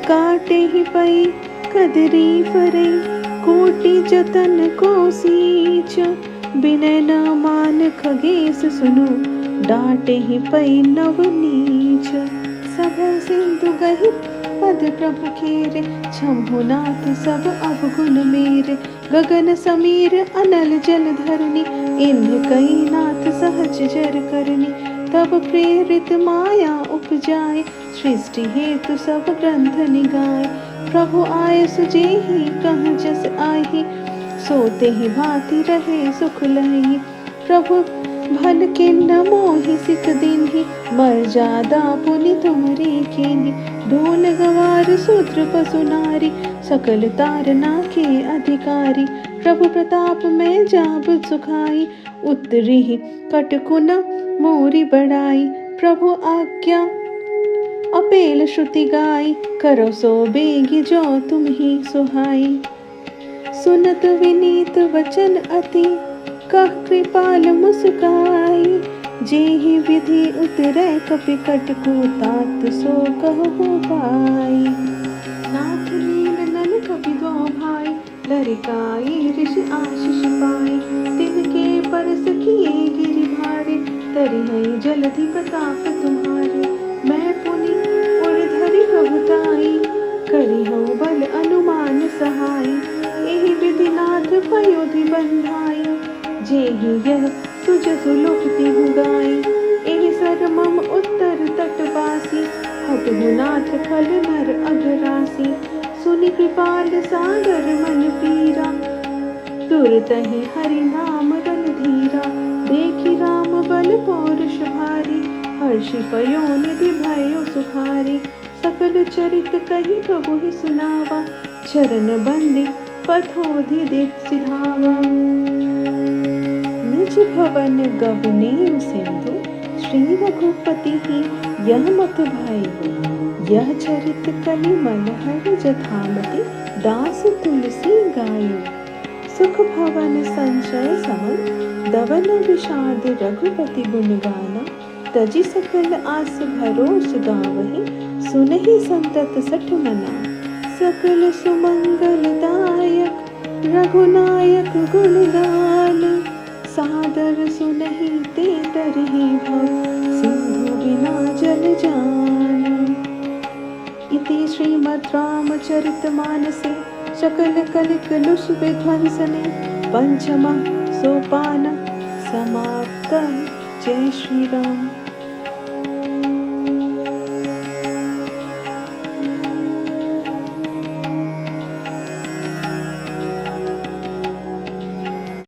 Speaker 1: काटे ही पई कदरी फरई, कोटि जतन को सींच। बिनय न मान खगेश सुनु, डांटे ही पई नव नीच। सब सिंधु गहि पद प्रभु खेरे, शंभुनाथ सब अवगुण मेरे। गगन समीर अनल जल धरनी, इंद्र कई नाथ सहज जर करनी। तब प्रेरित माया उपजाए, सृष्टि हेतु सब ग्रंथ निगाए। प्रभु आय सुजेहि कहाँ जस आहि, सोते ही भांति रहे सुख लहि। प्रभु भल किन्न मोहि सिक दीन्हि, मर्यादा पुनि तुमरी कीन्हि। ढोल गवार शूद्र पशु नारी, सकल तारना के अधिकारी। प्रभु प्रताप में जाब सुखाई, उतरी कटकुन मोरी बढ़ाई। प्रभु आज्ञा अपेल श्रुति गाई, करो सो बेगी जो तुम ही सुहाई। सुनत विनीत वचन अति, कह कृपाल मुस्काई, जेहि विधि उतरै कपिकट को तात सो कहु पाई। नाथ लीन नन कपि दो भाई, लरिकाई ऋषि आशीष पाई। तिनके परस किए गिरि भारे, तरिहै जलधि प्रताप तुम्हारे। मैं पुनि उर धरि प्रभुताई, करिहौ बल अनुमान सहाय। एहि विधि नाथ पयोधि बंधाई, जेहि यह सुजसु लोकति गाई। एहि सर मम उत्तर तटवासी, हतहु नाथ खल नर अघरासी। सुनि कृपाल सागर मन पीरा, तुरतहि हरि नाम रणधीरा। देखि राम बल पौरुष भारी, हर्षि पयोनिधि भयो सुखारी। सकल चरित कहि प्रभु ही सुनावा, चरण बंदी पथोधि दिख सिधावा। निज भवन गवनीय सिंधु, श्री रघुपति ही यह मत भाई। यह चरित कलि मलहर जथामति, दास तुलसी गायो। सुख भवन संचय समन, दवन विषाद रघुपति गुण गाना। तजि सकल आस भरोस गावहि, सुनहि संतत सठ मना। सकल सुमंगल दायक, रघुनायक गुणगान। सादर सुनहि ते तरहि भव, सिंधु बिना जल जान। इति श्रीमद् रामचरितमानसे सकल कलिकलुष विध्वंसने, पंचमः सोपानः समाप्तः। जय श्री राम।